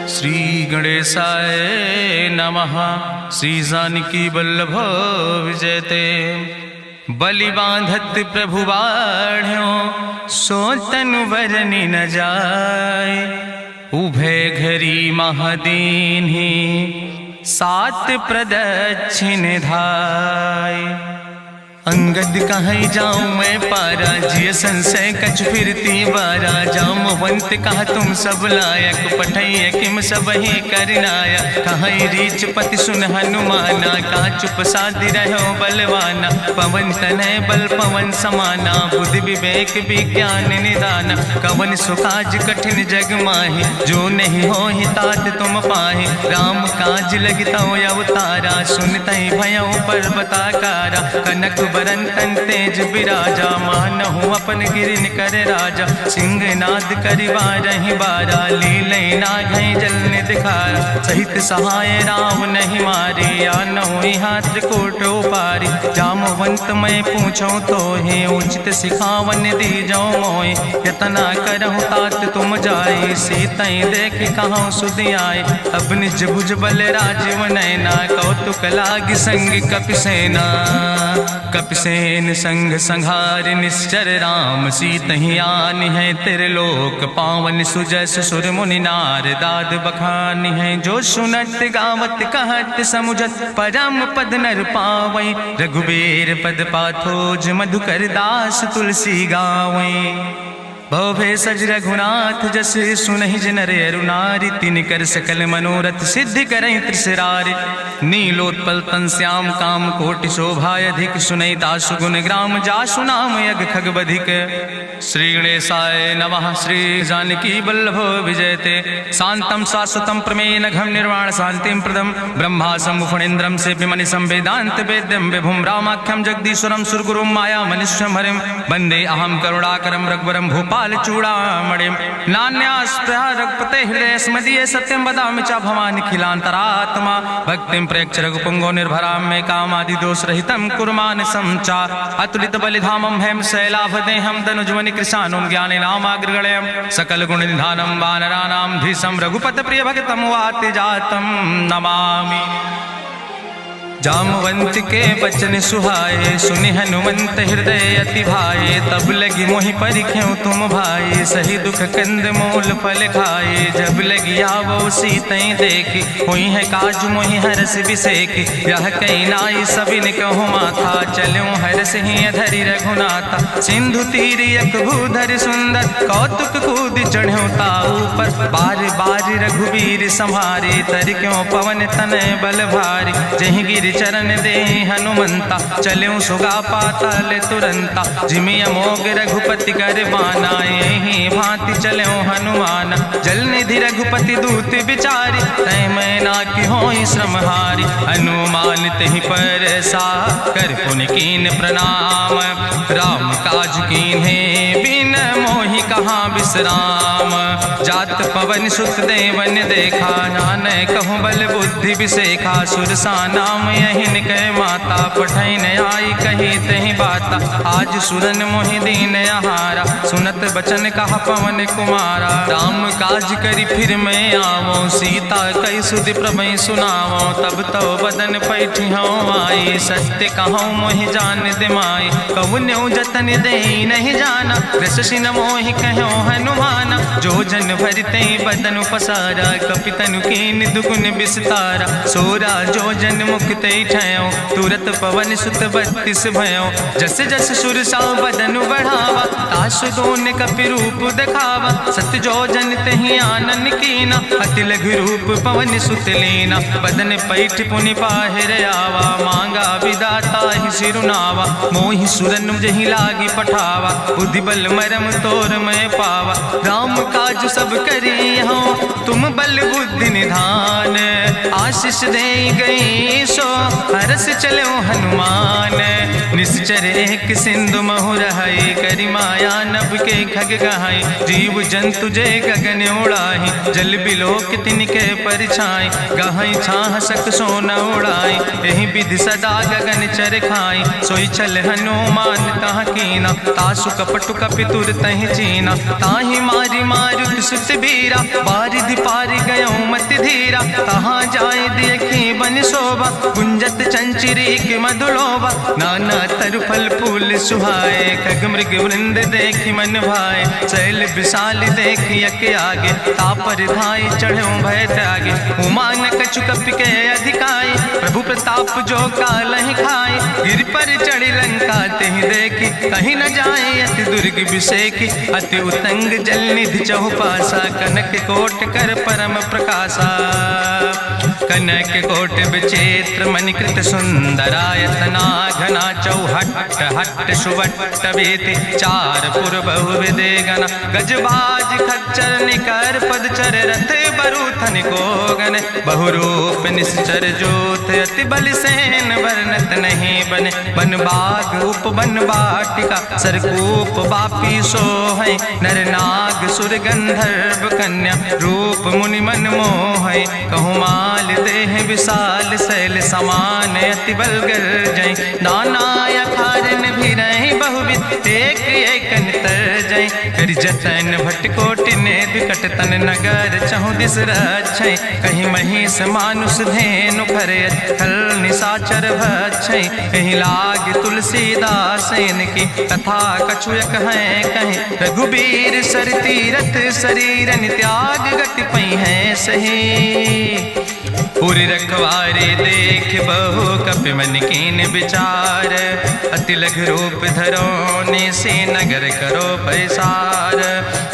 श्री गणेशाय नमः। श्री जानकी वल्लभ विजयते। बलि बांधत प्रभु बाढ़ो सो तनु बरनि न जाय। उभय घरी महादीन्हि सात प्रदक्षिण धाय। अंगद कहीं जाऊं मैं पारा जिय संशय कछ फिरती बारा। जामवंत कहा तुम सब लायक पठैय किम सब ही करनाया। कहीं रीच पति सुन हनुमाना कहा चुप साधि रहो बलवाना। पवन तनय बल पवन समाना बुद्धि विवेक विज्ञान निदान। कवन सुकाज कठिन जग माहि जो नहीं हो ही तात तुम पाहि। राम काज लगितो अवतारा सुनतहि भयो पर्वताकारा। कनक बरन तन तेज बिराजा मानहु अपन गिरिन कर राजा। सिंह नाद करिवा रही बारा लीलै नाघै जल दिखारा। सहित सहाय राम नहीं मारे आनहु यहाँ त्रिकोट पारी। जामवंत मैं पूछो तो हे उचित सिखावन दी जाओ मोय। यतना करहु तात तुम जाए सीतई देख कहूँ सुध आए। अब निज भुज बल राजीव नैना कौतुक लाग संग कपिसेना। कपिसेन संग संहार निश्चर राम सीतहि आनि है त्रिलोक पावन। सुजस सुर मुनि नार दाद बखानि है। जो सुनत गावत कहत समुझत परम पद नर पावै। रघुबीर पद पाथोज मधुकर दास तुलसी गावै। भवे सज रघुनाथ जस सुनहि जिनर अरुनारि। तिनकर सकल मनोरथ सिद्धि करहि त्रिसरारि। नीलोत्पल तन श्याम काम कोटि शोभाय अधिक। सुनहि दासु गुण ग्राम जासु नाम यज्ञ खग बधिक। श्री गणेशाय नमः। श्री जानकी वल्लभ विजयते। शांतम शाश्वतम प्रमेय नघम निर्वाण शांतिम प्रदम। ब्रह्मा शंभु फणीन्द्रम सेव्यमणि संवेदांत वेद्यम विभुम रामाख्यम जगदीश्वरम सुरगुरुम माया मनुष्यम हरिम। वंदे अहम करुणाकरम रघुवरम भूपाल चूड़ामणिम। नान्यास्पृहा रघुपते हृदय स्मदीये सत्यम वदामि च भवानि खिलांतरात्मा। भक्तिम प्रयच्छ रघुपुंगो निर्भराम मे कामादि दोष रहितम कुर्मान समचा। अतुलित बलिधामम हेम शैलाभदेहम दनुजवनि कृशानुम ज्ञानि नामाग्रगणयम। सकल गुण निधानम वानराणाम धीशम रघुपत प्रिय भक्तम वाति जातम नमामि। जामवंत के बचन सुहाए सुनि हनुमंत हृदय अति भाए। तब लगी मोहि परिख्यों तुम भाई सही दुख कंद मूल फल खाए। जब लगी आवो सीतई देखी हुई है काज मोहि हरस बिसेखी। यह कई नाई सबिन कहु माथा चलूं हरस ही धरि रघुनाथा। सिंधु तीर यक भूधर सुंदर कौतुक कूद चढ़्यो ताऊ पर। बार बार रघुवीर संहारे तर क्यों पवन तनय बल भारी। जहि गिर चरण दे हनुमंता चलूं सुगा पाताल तुरंता। जिमि अमोघ रघुपति कर बाना यही भांति चलूं हनुमान। जल निधि रघुपति दूत बिचारी तय मैं ना कि होई श्रमहारी। हनुमान तहि पर सा कर पुनि कीन प्रणाम। राम काज कीन्हे बिन मोहि कहाँ विश्राम। जात पवन सुत देवन देखा नानय कहूँ बल बुद्धि विसेखा। सुरसा नाम यहिन कह माता पठैन आई कही तहि बाता। आज सुरन मोहि दीन आहारा सुनत बचन कहा पवन कुमारा। राम काज करी फिर मैं आवो सीता कई सुधि प्रभु सुनावो। तब तो बदन पैठी हूँ आई सत्य कहूँ मोहि जान दिमाई। कहुन्यु जतन दे नहीं जाना रससिन मोहि कहो हनुमाना। जो जन भरते बदन पसारा कपितनु कीन दुगुन विस्तारा। सोरा जो जन मुक्ते ठयो तुरत पवन सुत 32 भयो। जस जस सुरसा बदन बढ़ावा तासु दोन कपि रूप दिखावा। सत जो जन तहि आनन कीना अति लघु रूप पवन सुत लीना। बदन पैठ पुनि पाहिर आवा मांगा विदाता ही सिरुनावा। मोहि सुरन जहि लागी पठावा बुद्धि बल मरम तोर मैं पावा। राम काज सब करी हो तुम बल बुद्धि निधान। आशीष दे गई सो हरस चलो हनुमान। निश्चर एक सिंधु महु रहाई करी माया नभ के खग गहाई। जीव जंतु जे गगन उड़ाही जल बिलोक तिनके परछाई। गहाई छाह सक सोन उड़ाई यही विधि सदा गगन चर खाई। सोई चल हनुमान तह कीना तासु कपटु कपि तुर तहि चीना। ताहि मारी मारुत सुत बीरा बारिधि पारि गयो मति धीरा, तहाँ जाए देखी बन शोभा, गुंजत चंचरी की मधुलोभा, नाना तरु फल फूल सुहाए, खग मृग वृंद देखी मन भाए, शैल विशाल देखी यके आगे, तापर धाई चढ़ो भय त्यागे, उमान कछु कपि के अधिकाई, प्रभु प्रताप जो कालहि खाए, गिर पर चढ़ी लंका तेहि देखी, कहीं न जाए अति दुर्ग विषेकी, अति उतंग जल निधि चहुपासा, कनक कोट कर परम प्रकाशा, कनक कोट विचित्र मणिकृत सुंदरायतना, घना चौहट्ट हट्ट सुवट्ट बेति, चार पुर बहु विदे गना, गजबाज खच्चर निकर पदचर, रथ बरूथन को गन, बहुरूप निश्चर जोत, अति बल सेन वर्णत नहीं बने, बन बाग उप बन बाटिका, सरकूप बापी सोहै, नर नाग सुर गंधर्व कन्या, रूप मुनि मन मोहै, कहूँ माल देह विशाल, शैल समान अति बल गर्जै, नाना अखारन भी रही बहुविध, एक एक नितर जै, कर जतन भटकोटि ने विकट तन नगर, चहु दिस रक्षै, कहीं महिष मानुष धेनु खरे, खल निशाचर भक्षै, कहीं लाग तुलसीदास इनकी, कथा कछु एक है कहीं, रघुबीर सर तीरथ शरीरन त्याग गति पई है सही, पूरी रखवारे देख बहु कपि मन कीन विचार, अति लघु रूप धरोने से नगर करो पैसार,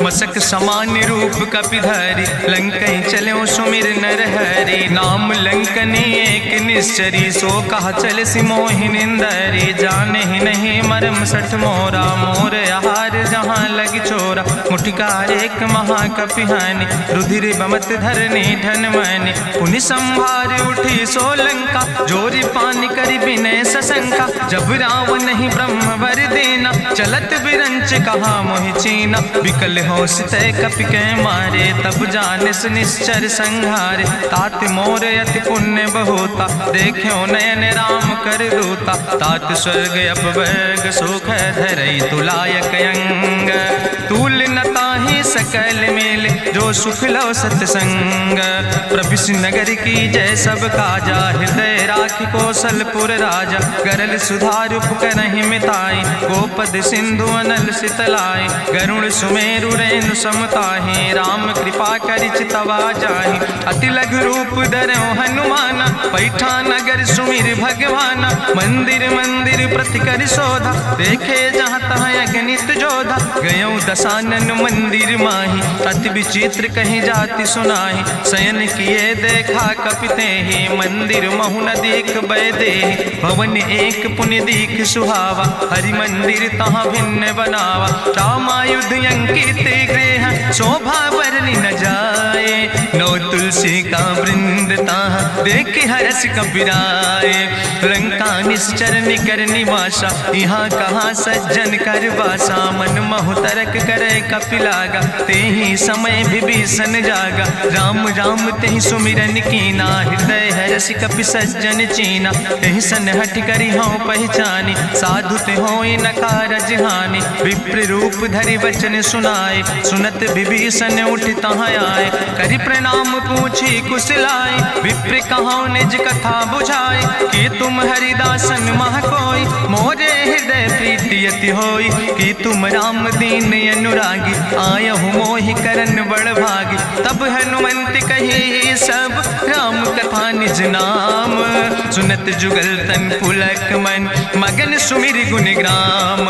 मसक समान रूप कपि धरि, लंकई चलो सुमिर नर हरि, नाम लंकनी एक निश्चरी, सो कहा चल सिमोहि निंदरी, जाने ही नहीं मरम सठ मोरा, मोर आहार जहाँ लग चोरा, मुठिकार एक महाकपि हानि, रुधिर बमत धरनी धन मनि, पुनि संभार उठी सोलंका, जोरी पानी करी विनय सशंका, जब रावण ही ब्रह्म वर देना, चलत बिरंच कहा मोहि चीना, विकल हो सितय कपि के मारे, तब जानिस निश्चर संहारे, तात मोर अति पुण्य बहुता, देख्यो नयन राम कर दूता, तात स्वर्ग अपवर्ग सुख धरई तुलायक अंग, तूल न ताहि सकल मेल, जो सुख लो सत्संग, प्रभिस नगर की जय सब काजा, हृदय राख कौशलपुर राजा, गरल सुधार उपकरहि मिताई, गोपद सिंधु अनल सितलाई, गरुण सुमेरु रेणु समताहि, राम कृपा करि चितवा जाहि, अति लघु रूप धरौ हनुमाना, पैठा नगर सुमिर भगवाना, मंदिर मंदिर प्रति कर शोधा, देखे जहाँ तहाँ अगणित जोधा, गयौ दशानन मंदिर माही, अति विचित्र कहीं जाति सुनाही, शयन किए देखा कपिते ही, मंदिर महु न देख बैदे, भवन एक पुनि दीख सुहावा, हरि मंदिर तहाँ भिन्न बनावा, रामायुध अंकित गृह, शोभा बरनी न जाए, नौ तुलसी का वृंद तहाँ देख हरस कपिराए, लंका निश्चर निकर निवासा, यहाँ कहाँ सज्जन कर वासा, मन महु तरक करे कपिलागा, तेहि समय विभीषण जागा, राम राम तेहि सुमिरन कीना, हृदय हरसि कपि सज्जन चीना, तेहि सन हठ करि हऊँ पहचानी, साधु ते होई न कारज हानि, विप्र रूप धरि वचन सुनाए, सुनत विभीषण उठ तहाँ आए, करि प्रणाम पूछी कुशलाए, विप्र कहौं निज कथा बुझाए, कि तुम हरिदासन मह कोई, मोरे हृदय प्रीति अति होई, कि तुम राम दीन अनुरागी, आयहु मोहि करन बड़ भागी, तब हनुमंत कही सब राम कथा निज नाम, सुनत जुगल तन पुलक मन, मगन सुमिर गुण ग्राम,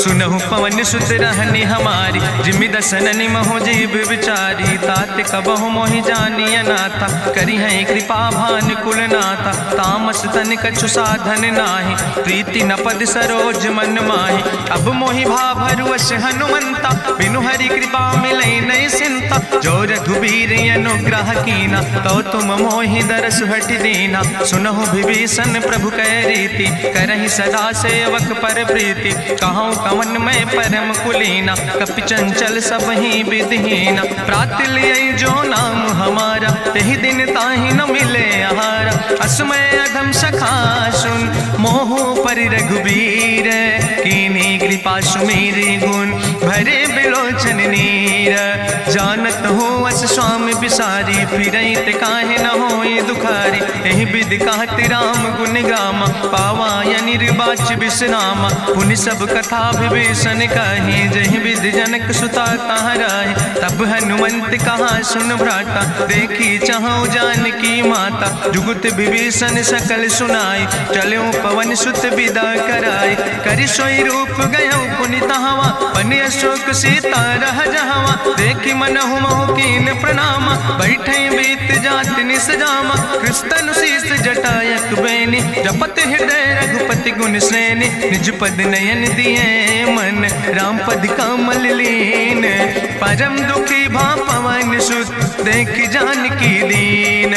सुनहु पवन सुत रहनी हमारी, जिमि दसननि महु जीव विचारी, तात कबहु मोहि जानिय नाथा, करि हैं कृपा भान कुल नाथा, तामस तन कछु साधन नाही, प्रीति न पद सरोज मन माही, अब मोहि भाभरुवश हनुमंता, बिनु हरि कृपा मिलै नहीं सिंता, जो रघुबीर अनुग्रह कीना, तो तुम मोहि दरस हट दीना, सुनहु विभीषण प्रभु कै रीति, करहि सदा सेवक पर प्रीति, कहूँ कवन में परम कुलीना, कपि चंचल सब ही विधिहीना, प्रात लियै जो नाम हमारा, तेहि दिन ताहि न मिले आहारा, असमय अधम सखा सुन, मोहु पर रघुबीर, कीन्ही कृपा सुमेरी गुण भरे बिलोचन नीर। जानत हो अस स्वामी बिसारी फिरई ते काहे न होए दुखारी। एहि विधि कहत राम गुण गामा पावा या निर्बाच विश्रामा। पुनि सब कथा विभीषण कही जहि विधि जनक सुता कहाँ रहे। तब हनुमंत कहा सुन भ्राता देखी चाहूँ जानकी माता। जुगुत विभीषण सकल सुनाई चलो पवन सुत विदा कराई। करि सोई रूप गयो पुनि तहवा बन अशोक सीता रह जहवा। देखी मनहु महु कीन प्रणामा बैठे बीत जात निस जामा। कृष्ण शीस जटायक बेनी जपत हृदय रघुपति गुण श्रेणी। निज पद नयन दिए मन राम पद कमल लीन। परम दुखी भा पवन सुत देख जानकी दीन।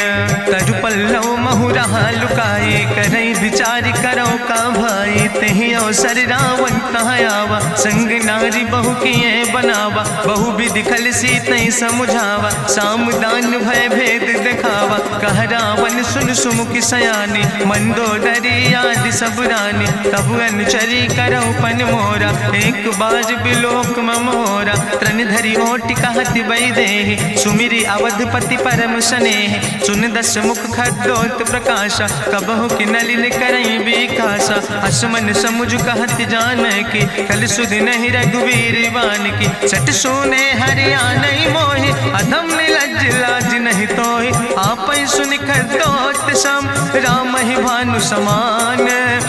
तरु पल्लव महु रहा लुकाई करई विचार करो का भाई। तेहि अवसर रावण कहाँ आवा संग नारी बहु किए बनावा। बहु विधि खल सीतई समुझावा सामदान भय भेद दिखावा। कह रावण सुन सुमुखी सयानी मंदोदरी आदि सब रानी। तब अनुचरी करो पन मोरा एक बाज बिलोक ममोरा। त्रन धरी ओट कहत बई देहि सुमिरी अवधपति परम स्नेह। सुन दस मुख खद्योत प्रकाशा कबहु कि नलिन करई बिकासा। असमन समुझ कहत जान की कल सुध नहीं रघुवीर बान की। सट सोने हरिया नहीं मोहि अधम निलज लाज नहीं तोहि। आप सुन खद्योत सम राम ही भानु समान।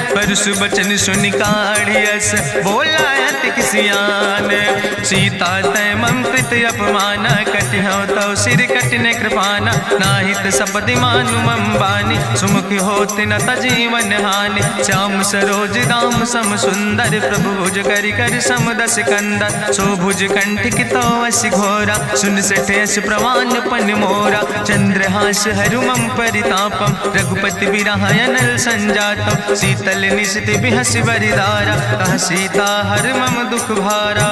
परसु बचन सुन काढ़ियस बोला अति किसियान। सीता तय मम कृत अपमाना कटिहौ तव सिर कटिने कृपाना। नाहित सपदि मानु मम बानी सुमुख होत न तजीवन हानि। श्याम सरोज दाम सम सुंदर प्रभु भुज करि कर समदस कंदर। सो भुज कंठ कितो अस घोरा सुन सठेस प्रवान पन मोरा। चंद्रहास हरु मम परितापम रघुपति बिरहायनल संजातम। शीतल निशित बिहस बरिदारा कह सीता हर मम दुख भारा।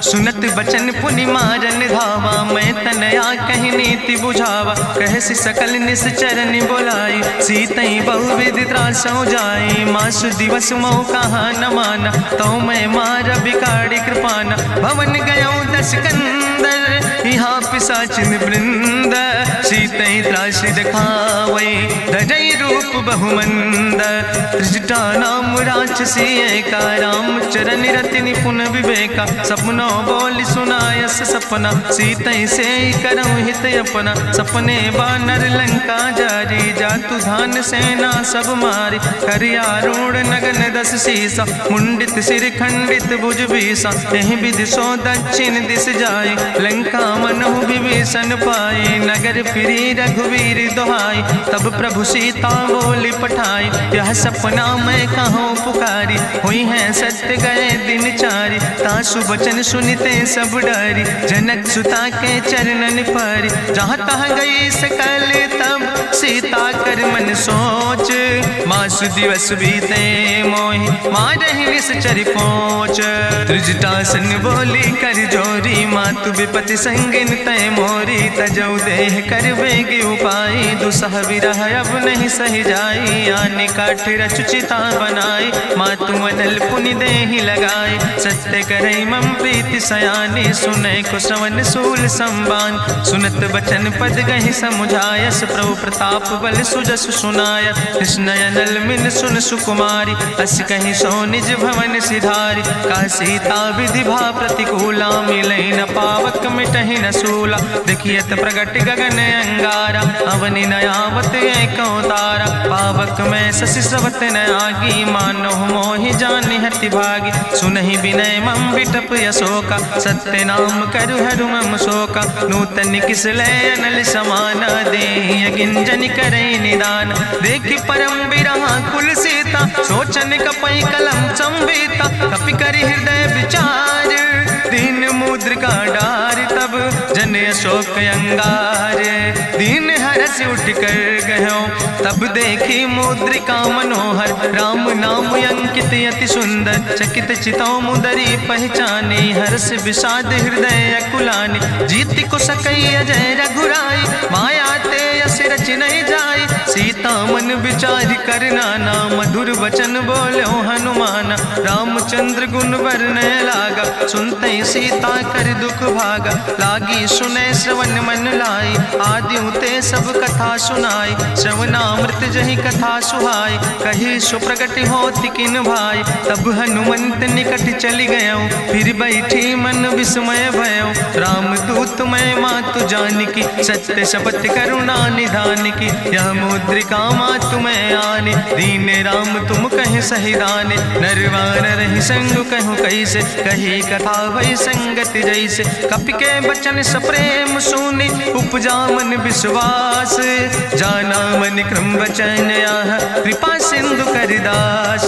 सुनत बचन पुनि मारन धावा मैं तनया कही नीति बुझावा। कहसि सकल निश्चरन बोलाई सीतई बहुविध त्रासौ जाई। मासु दिवस मोह कहा न माना तो मैं मार बिकाड़ी कृपाना। भवन गयो दस कंदर यहाँ पिशाचिन वृंद। सीतई त्रास दिखावै धजई रूप बहुमंद। त्रिजटा नाम राक्षसी का राम चरण रति निपुण विवेका। सपनों बोल सुनायस सपना सीतई से करऊँ हित अपना। सपने बानर लंका जारी जातु धान सेना सब मारी। करियारूढ़ नगन दस सीसा मुंडित सिर खंडित भुज बीसा। यही विधि सो दक्षिण दिस जाए लंका मनहु विभीषण पाए। नगर फिरी रघुवीर दोहाई तब प्रभु सीता बोली पठाई। यह सपना मैं कहूँ पुकारी हुई है सत्य गए दिन चारी। तासु बचन सुनते सब डरी जनक सुता के चरणन पर। जहाँ तहाँ गई सकल तब सीता कर मन सोच। मासु दिवस बीते मोहि मारहि निश्चर पहुँच। त्रिजटासन बोली कर जोरी मातु विपति संगिन तय मोरी। तजौ देह कर बेगी उपाय दुसह विरह अब नहीं सही जाई। आने काठ रचुचिता बनाई मातु मनल पुनि देहि लगाई। सत्य करई मम प्रीति सयानी सुनै को श्रवण सूल संबान। सुनत बचन पद गहि समुझायस प्रभु प्रताप बल सुजस सुनाय। कृष्णयनल मिन सुन सुकुमारी अस कहीं सो निज भवन सिधारी। का सीता विधि भा प्रतिकूला मिलै न पावक मिटहि न सूला। देखियत प्रगट गगन अंगारा अवनि नयावत एक तारा। पावक में शशि सवत न आगी मानो मोहि जानि हति भागी। सुनहि विनय मम विटप यशोका सत्य नाम करु हरु मम शोका। नूतन किस लय अनल समाना देहि गिंजन करई निदान। देखि परम बिरहा कुल सीता सोचन कपई कलम संवेता। कपि करि हृदय विचार दीन मुद्रिका डार। तब जन अशोक अंगार दीन हरस उठ कर गयो। तब देखी मुद्रिका मनोहर राम नाम अंकित अति सुंदर। चकित चितौ मुदरी पहचाने हर्ष विषाद हृदय अकुलाने। जीत को सकई अजय रघुराई माया ते अस रच नहीं जाई। सीता मन विचार करना ना, मधुर वचन बोलो हनुमान। रामचंद्र गुण वर्णय लागा, सुनते सीता कर दुख भागा। लागी सुने श्रवण मन लाई, आदि ते सब कथा सुनाई। श्रवणामृत जहि कथा सुहाई, कही सुप्रगट होति किन भाई। तब हनुमंत निकट चली गयो, फिर बैठी मन विस्मय भयो। राम दूत मैं मातु जानकी, सत्य शपथ करुणा निधान की। यह मुद्रिका मातु मैं आने, दीन राम तुम कहे सही दाने। नरवार रही संग कहूँ कैसे, कही कथा भई संगति जैसे। कपि के बचन सप्रेम सुनी, उपजा मन विश्वास। जाना मन क्रम वचन आह, कृपा सिंधु करिदास।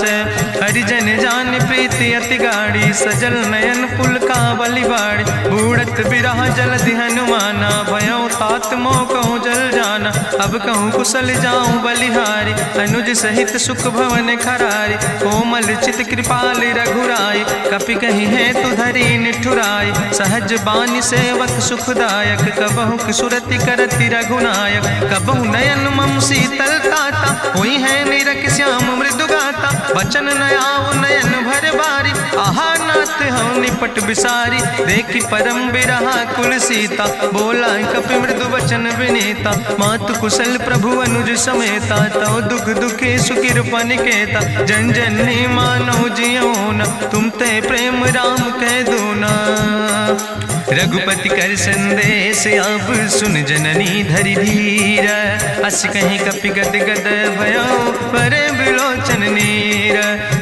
हरिजन जान प्रीति अति गाढ़ी, सजल नयन पुलकावली बाड़ी। बूढ़त बिरह जलधि हनुमाना, भयो तात मोह कहूँ जल जाना। अब कहूँ कुशल जाऊँ बलिहारी, अनुज सहित सुख भवन खरारी। कोमल चित कृपाल रघुराई, कपि कही है तु धरी निठुराई। सहज बानी सेवक सुखदायक, कबहु सुरति करति रघुनायक। कबहु नयन मम शीतल ताता, हुई है निरख श्याम मृदु गाता। बचन न आव नयन भर बारी, आहा नाथ हम निपट बिसारी। देखी परम बिरहा कुल सीता, बोला कपि मृदु वचन विनीता। मातु कुशल प्रभु अनुज समेता, तव दुख दुखी सुकृपा निकेता। जन जननी मानो जियो न, तुम ते प्रेम राम कह दो ना। रघुपति कर संदेश अब सुन जननी धरि धीर। अस कहीं कपि गद गद भयो, परे बिलोचन नीर।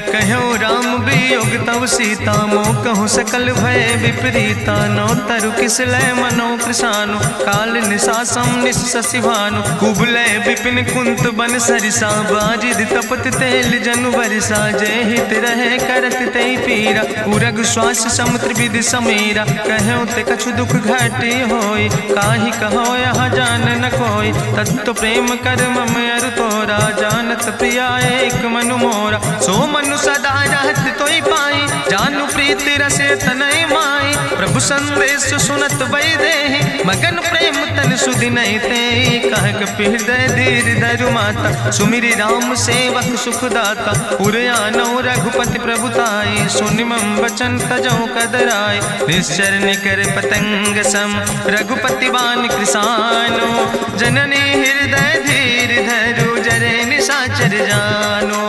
कहो राम वियोग तव सीता, मोह कहूँ सकल भय विपरीता। नौ तरु किस लय मनो कृशानु, काल निशासम निशि भानु। कुबलय विपिन कुंत बन सरिसा, बाजिद तपत तेल जनु बरिसा। जय हित रहे करत तय पीरा, उरग श्वास समुद्र विधि समीरा। कहो ते कछु दुख घटी होई, काहि कहो यहाँ जान न कोई। तत्व प्रेम कर मम अरु तोरा, जानत प्रिया एक मनु मोरा। सो मनु सदा रहत तोई पाई, जानु प्रीति रसे तनय माई। प्रभु संदेश सुनत वै देहि, मगन प्रेम तन सुधि नहीं ते। कह कपि हृदय धीर धरु माता, सुमिरि राम सेवक सुख दाता। उर आनौ रघुपति प्रभुताई, सुनि मम वचन तजौ कदराई। निश्चर निकर पतंग सम, रघुपति बान कृसानो। जननी हृदय धीर धरु, जरे निशाचर जानो।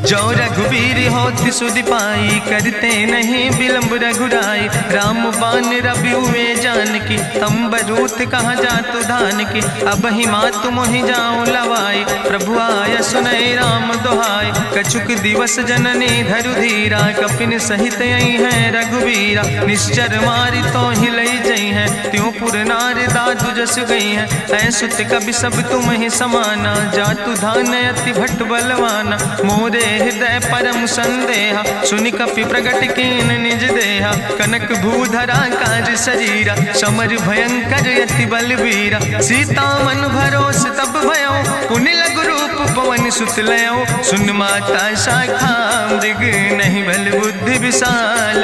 जो रघुवीर होति सुधि पाई, करते नहीं विलंब रघुराई। राम बान रवि हुए जानकी, तंबरूथ कहाँ जातु धान की। अब ही मातु मोहि जाऊँ लवाई, प्रभु आय सुनय राम दुहाई। कछुक दिवस जननी धरु धीरा, कपिन सहित आई है रघुवीरा। निश्चर मारी तो ही लई जई है, त्यों पुर नार दादु जस गई है। ऐसुत कवि सब तुम ही समाना, जातु धान अति भट्ट बलवाना। मोरे हृदय परम संदेहा, सुनि कपि प्रगट कीन निज देहा। कनक भूधरा काज शरीरा, समर भयंकर अति बलवीरा। सीता मन भरोस तब भयो, पुनि लघु रूप पवन सुत लयो। सुन माता शाखा मृग, नहीं बल बुद्धि विशाल।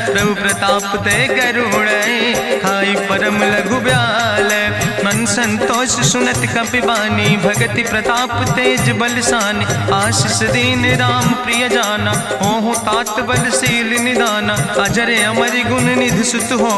प्रभु प्रताप ते गरुड़, खाई परम लघु ब्याल। मन संतोष सुनत कपि बानी, भगति प्रताप तेज बलसानी। आशीष दीन राम प्रिय जाना, ओहु तात बलशील निदाना। अजर अमर गुण निधि सुत हो,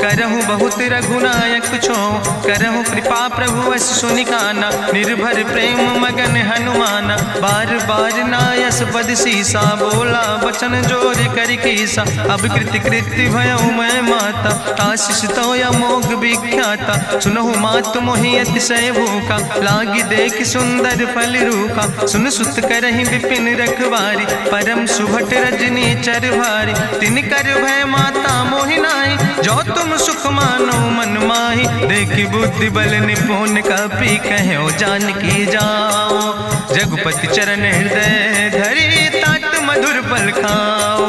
करहु बहुत रघुनायक छो। करहु कृपा प्रभु वश सुनिकाना, निर्भर प्रेम मगन हनुमाना। बार बार नायस पद सीसा, बोला वचन जोर कर कीसा। अब कृति कृति भयो मैं माता, आशीष तो अमोघ विख्याता। सुनहु मातु मोहि अतिशय भूखा, लागी देख सुंदर फल रूखा। सुन सुत करहि विपिन रखवारी, परम सुभट रजनी चर भारी। तिन कर भय माता मोहि नाहि, जो तुम सुख मानो मन माहि। देखि बुद्धि बल निपुण कपि, कहो जानकी जाओ। रघुपति चरण हृदय धरि, तात मधुर फल खाओ।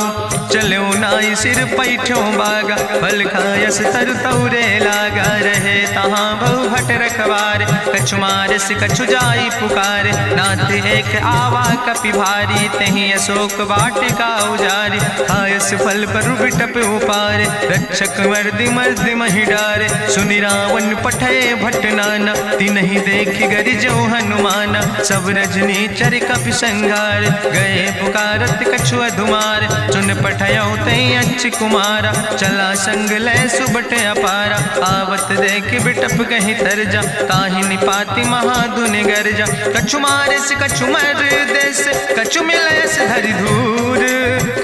चलो नाई सिर पैठो बागा, फल खायस तरु तौरे लागा। रहे तहाँ बहु भट रखवारे, कछु मारस कछु जाई पुकारे, नाथ एक आवा कपि भारी, तहीं अशोक वाटिका उजारी, खायस फल पर बिटप उपारे, रक्षक मर्दि मर्दि महि डारे, सुनि रावण पठय भट नाना, तिन्हि देखि गरिजो हनुमाना, सब रजनी चर कपि संघार, गए पुकारत कछु अधुमार, चुन पठयो तई अच्छ कुमारा, चला संग लय सुबट अपारा, आवत देख बिटप कहीं तरजा, ताहि निपाति महाधुनि गर्जा, कछु मारस कछु मर देस, कछु मिलयस धरि धूर,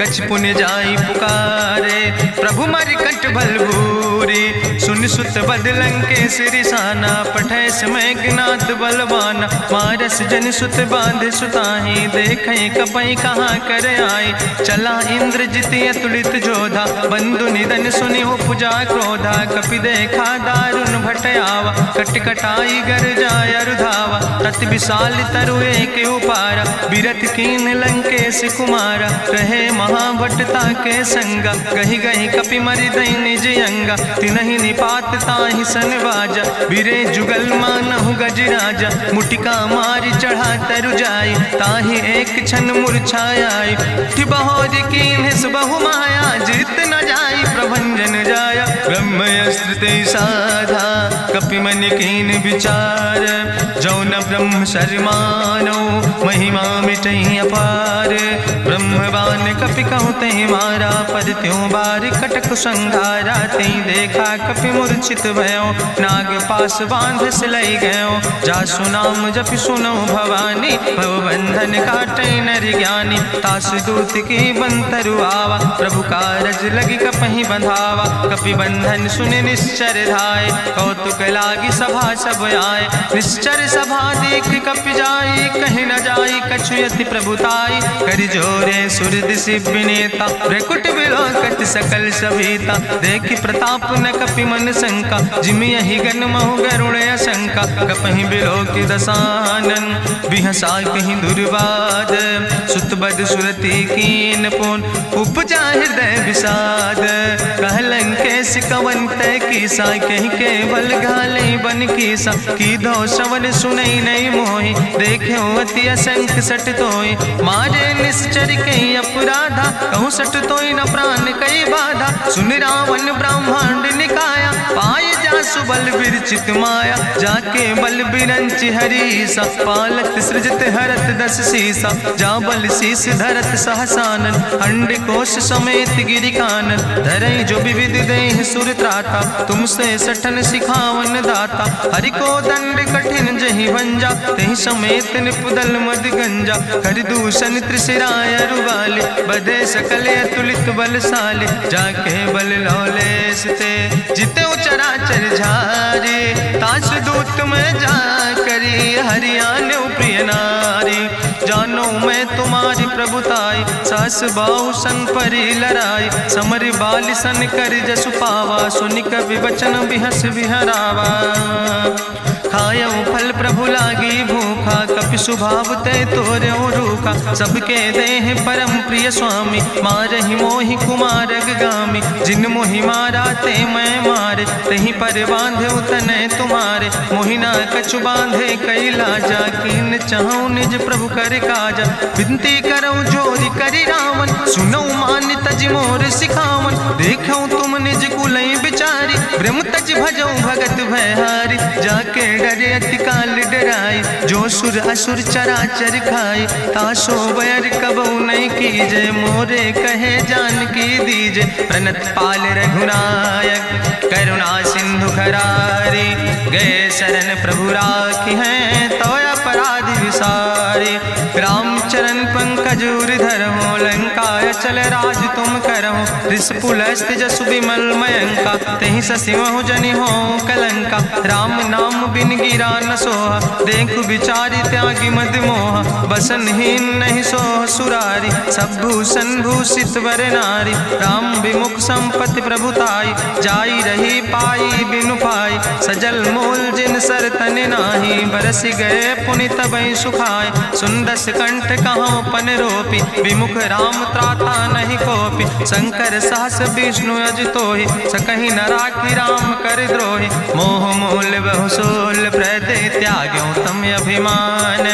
कछ पुण्य जाई पुकारे, प्रभु मरि कंठ बल भूरी, सुन सुत बद लंकेश रिसाना, पठय समय ज्ञात बलवाना, मारस जन सुत बांध सुताहि, देखे कपई कहाँ कर आए, चला इंद्रजित अतुलित जोधा, बंधु निधन सुनि उपजा क्रोधा, कपि देखा दारुण भटयावा, कट कटाई गर जाय रुधावा, तत विशाल तरु एक उपारा, बिरत कीन लंकेश कुमारा, रहे महाभटता के संगा, गहि गहि कपि मरि दई निज अंगा, तिन्हि निपात ताहि सन बाजा, बिरे जुगल मानहु गजराजा, मुटिका मारि चढ़ा तरु जाई, ताहि एक क्षण मूर्छाई, उठि बहोर कीन्ह सुबहु माया, जीत न जाई प्रभंजन जाया, ब्रह्मस्त्र ते साधा, कपि मन कीन विचार, जो न ब्रह्म शर्मानो, महिमा मिटई अपार, ब्रह्मवान कपि कहु तहि मारा, पद त्यों बार कटक संघारा, तई देखा कपि मूर्छित भयो, नाग पास बांध सिलई गयो, जासु नाम जपि सुनो भवानी, भव बंधन काटै नर ज्ञानी, तास दूत की बंतरु आवा, प्रभु कारज लगी कपहि बंधावा, कपि बंधन सुनि निश्चर धाय, कौतुक लागी सभा सब आए, निश्चर सभा देख कपि जाई, कहीं न जाई कछु यति प्रभुताई, करि जोरे सुर दिसि विनेता, भ्रकुट विलोकत सकल सभीता, देखि प्रताप न कपि मन शंका, जिमि यहि गन महु गरुण शंका, कपहि बिलोकि दसानन, बिहसा कहीं दुर्वाद, सुत बद सुरति कीन पुन, उपजा हृदय विषाद, कह लंकेश कवन तय कीसा, कहीं केवल घाले बन कीसा, की दो श्रवण सुनई नहीं मोहि, देखे अति असंख सट तोय, मारे निश्चर कई अपराधा, कहूँ सट तोय न प्राण कई बाधा, सुन रावण ब्रह्मांड निकाया, पाय जासु बल विरचित माया, जाके बल बिरंचि हरीसा, पालत सृजत हरत दस सीसा, जा बल शीस धरत सहसानन, अंड कोश समेत गिरि कानन, धरई जो विविध देह सुर त्राता, तुमसे सठन सिखावन दाता, हरि को दंड कठिन जहि भंजा, तहि समेत निपुदल मद गंजा, कर दूषण त्रिशिराय रुवाले, बधे सकल अतुलित बलशाले, जाके बल लौलेस ते जिते चराचर झारे, तास दूत में जा करी, हरियाण प्रिय नारी, जानो मैं तुम्हारी प्रभुताई, सास बाहु सन परी लड़ाई, समर बाल सन कर जसु पावा, सुनि कवि वचन बिहस बिहरावा, खायो फल प्रभु लागी भूखा, कपि स्वभाव ते तोर्यो रूखा, सबके देह परम प्रिय स्वामी, मारहि मोहि कुमारग गामी, जिन मोहि मारा ते मैं मारे, तहीं पर बांधे तनै तुम्हारे, मोहिना कछु बांधे कई लाजा, कीन चाहूं निज प्रभु कर काजा, विनती करऊं जोरि करि रावण, सुनऊ मान तज मोर सिखावन, देखऊं तुम निज कुलई बिचारी, ब्रह्म तज भजऊं भगत भयहारी, जाके डरे अति काल डराई, जो सुर असुर चराचर खाई, तासो बैर कबऊ नहीं कीजे, मोरे कहे जान की दीजे, प्रणत पाल रघुनायक, करुणा सिंधु खरारी, गए शरण प्रभु राखी हैं, तो अपराध विसारी, रामचरण पंकज उर धरहु, लंकाय चल राज तुम करहु, रिसपुलस्त जसु विमल मयंका, तहि ससिवहु जनि हो कलंका, राम नाम बिन गिरा न सोहा, देखु विचारि त्यागी मद मोहा, बसनहीन नहीं सोह सुरारी, सब भूषण भूषित वर नारी, राम विमुख संपत्ति प्रभुताई, जाई रही पाई बिनु पाई, सजल मूल जिन सर तन नाही, बरस गए पुनि तबई सुखाय, सुंदस कंठ कहाँ पन रोपी, विमुख राम त्राता नहीं कोपी, शंकर सहस विष्णु अजितोहि, सकहि न राखि राम कर द्रोहि, मोह मूल बहु सोल प्रदे त्याग अभिमान।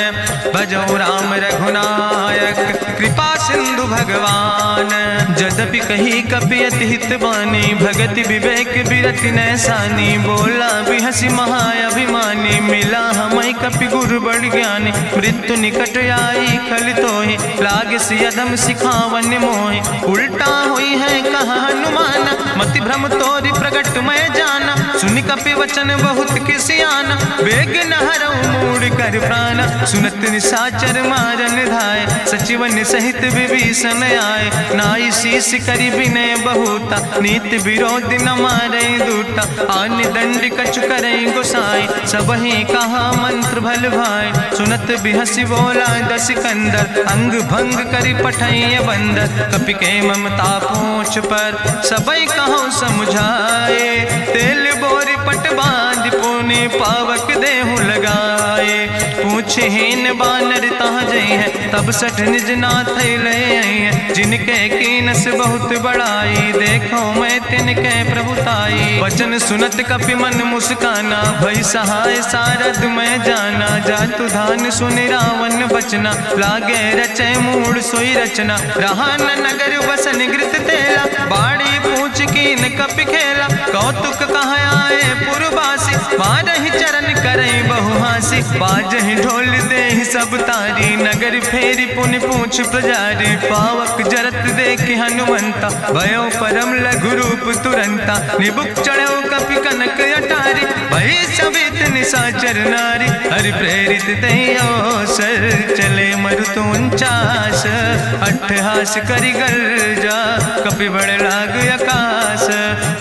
भजो राम रघुनायक कृपा सिंधु भगवान। यद्यपि कही कपि अति हित बानी, भगति विवेक बिरति नैसानी। बोला बिहसी महाअभिमानी, मिला हमें कपि गुरु बड़ ज्ञानी। मृत्यु निकट आई खल तोहि, लागे सियदम सिखावन मोहि। उल्टा हुई है कहा हनुमाना, मति भ्रम तोरि प्रगट मैं जाना। सुनि कपि वचन बहुत किसियाना, वेग न हरऊ मूढ़ कर प्राण। सुनत निशाचर मारन धाय, सचिवन सहित विभीषण आए। नाई शीस करि विनय बहुता, नीति विरोध न मारे दूता। आन दंड कछु करे गोसाई, सबहि कहा मंत्र भल भाई। सुनत बिहसी बोला दस कंदर, अंग भंग करि पठैय बंदर। कपि के ममता पूछ पर, सबई कहो समुझाए। तेल बोरी पट बांध पुनि, पावक देहु लगाए। पूछहीन बानर तहाँ जई है, तब सठ निज नाथ ले आई है। जिनके कीनस बहुत बड़ाई, देखो मैं तिनके प्रभुताई। वचन सुनत कपि मन मुस्काना, भई सहाय सारद मैं जाना। जातु धान सुनि रावण बचना, लागे रचे मूढ़ सोई रचना। रहा न नगर बसन घृत तेला, बाड़ी पूछ कीन कपि खेला। कौतुक कहाँ आए पुरवासी, मारहि चरण करई बहु हासी। बाजहि ढोल देहि सब तारी, नगर फेरी पुनि पूछ प्रजारी। पावक जरत देख हनुमंता, भयो परम लघु रूप तुरंता। निबुक चढ़ो कपि कनक अटारी, भई सवित निशाचर नारी। हरि प्रेरित तैयो सर, चले मरुत 49। अट्ठहास करि गर्जा, कपि बड़ लाग आकाश।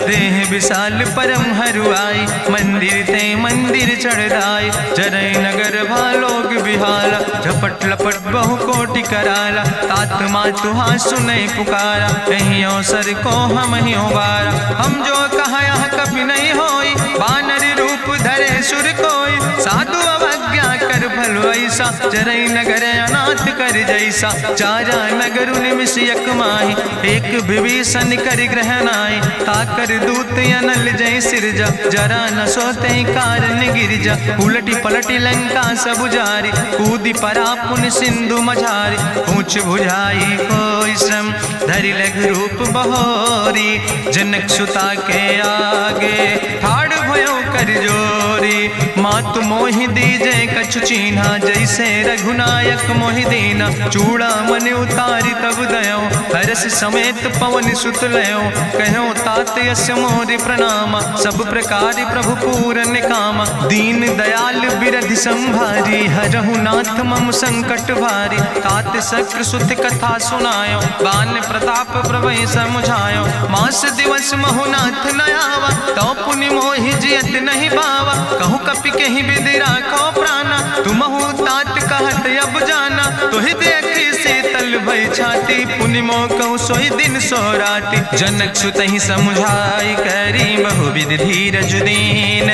देह विशाल परम हरुआई, मंदिर ते मंदिर चढ़ाई। जरई नगर भालोग बिहाला, झपट लपट बहु कोटि कराला। तात मातु हाँ सुनई पुकारा, कहीं अवसर को हम ही उबारा। हम जो कहा यहाँ कभी नहीं होई, बानर रूप धरे सुर कोई। साधु अवज्ञा कर भल ऐसा, जरई नगर अनाथ कर जैसा। चारा नगर निमिष यक माही, एक विभीषण कर ग्रहण आई। ताकर दूत अनल जय सिरजा, जरा न सोते कारण गिरजा। उलटी पलटी लंका सब जारी, कूदी परा पुन सिंधु मझारी। पूछ बुझाई कोई श्रम, धरि लघु रूप बहोरी। जनक सुता के आगे, ठाड़ भयो कर जोरी। मातु मोहि दीजे कछु चीन्हा, जैसे रघुनायक मोहि दीना। चूड़ा मन उतारी तब दयो, हरस समेत पवन सुत लयो। कहो तात यस मोरि प्रणामा, सब प्रकार प्रभु पूरन कामा। दीन दयाल बिरधि संभारी, हरहु नाथ मम संकट भारी। तात शक्र सुत कथा सुनायो, बान प्रताप प्रभय समुझायो। मास दिवस महुनाथ न आवा, तो पुनि मोहि जियत नहीं बावा। कहूँ कपि कहीं विधि राखो प्राणा, तुमहु तात कहत अब जाना। तुहि देखी शीतल भई छाती, पुनि मोह कहूँ सोई दिन सो राति। जनक सुतहि समुझाई, करी बहु विधि धीरज दीन।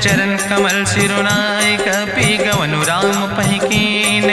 चरण कमल सिरुनाई, कपि गवनु राम पहि कीन।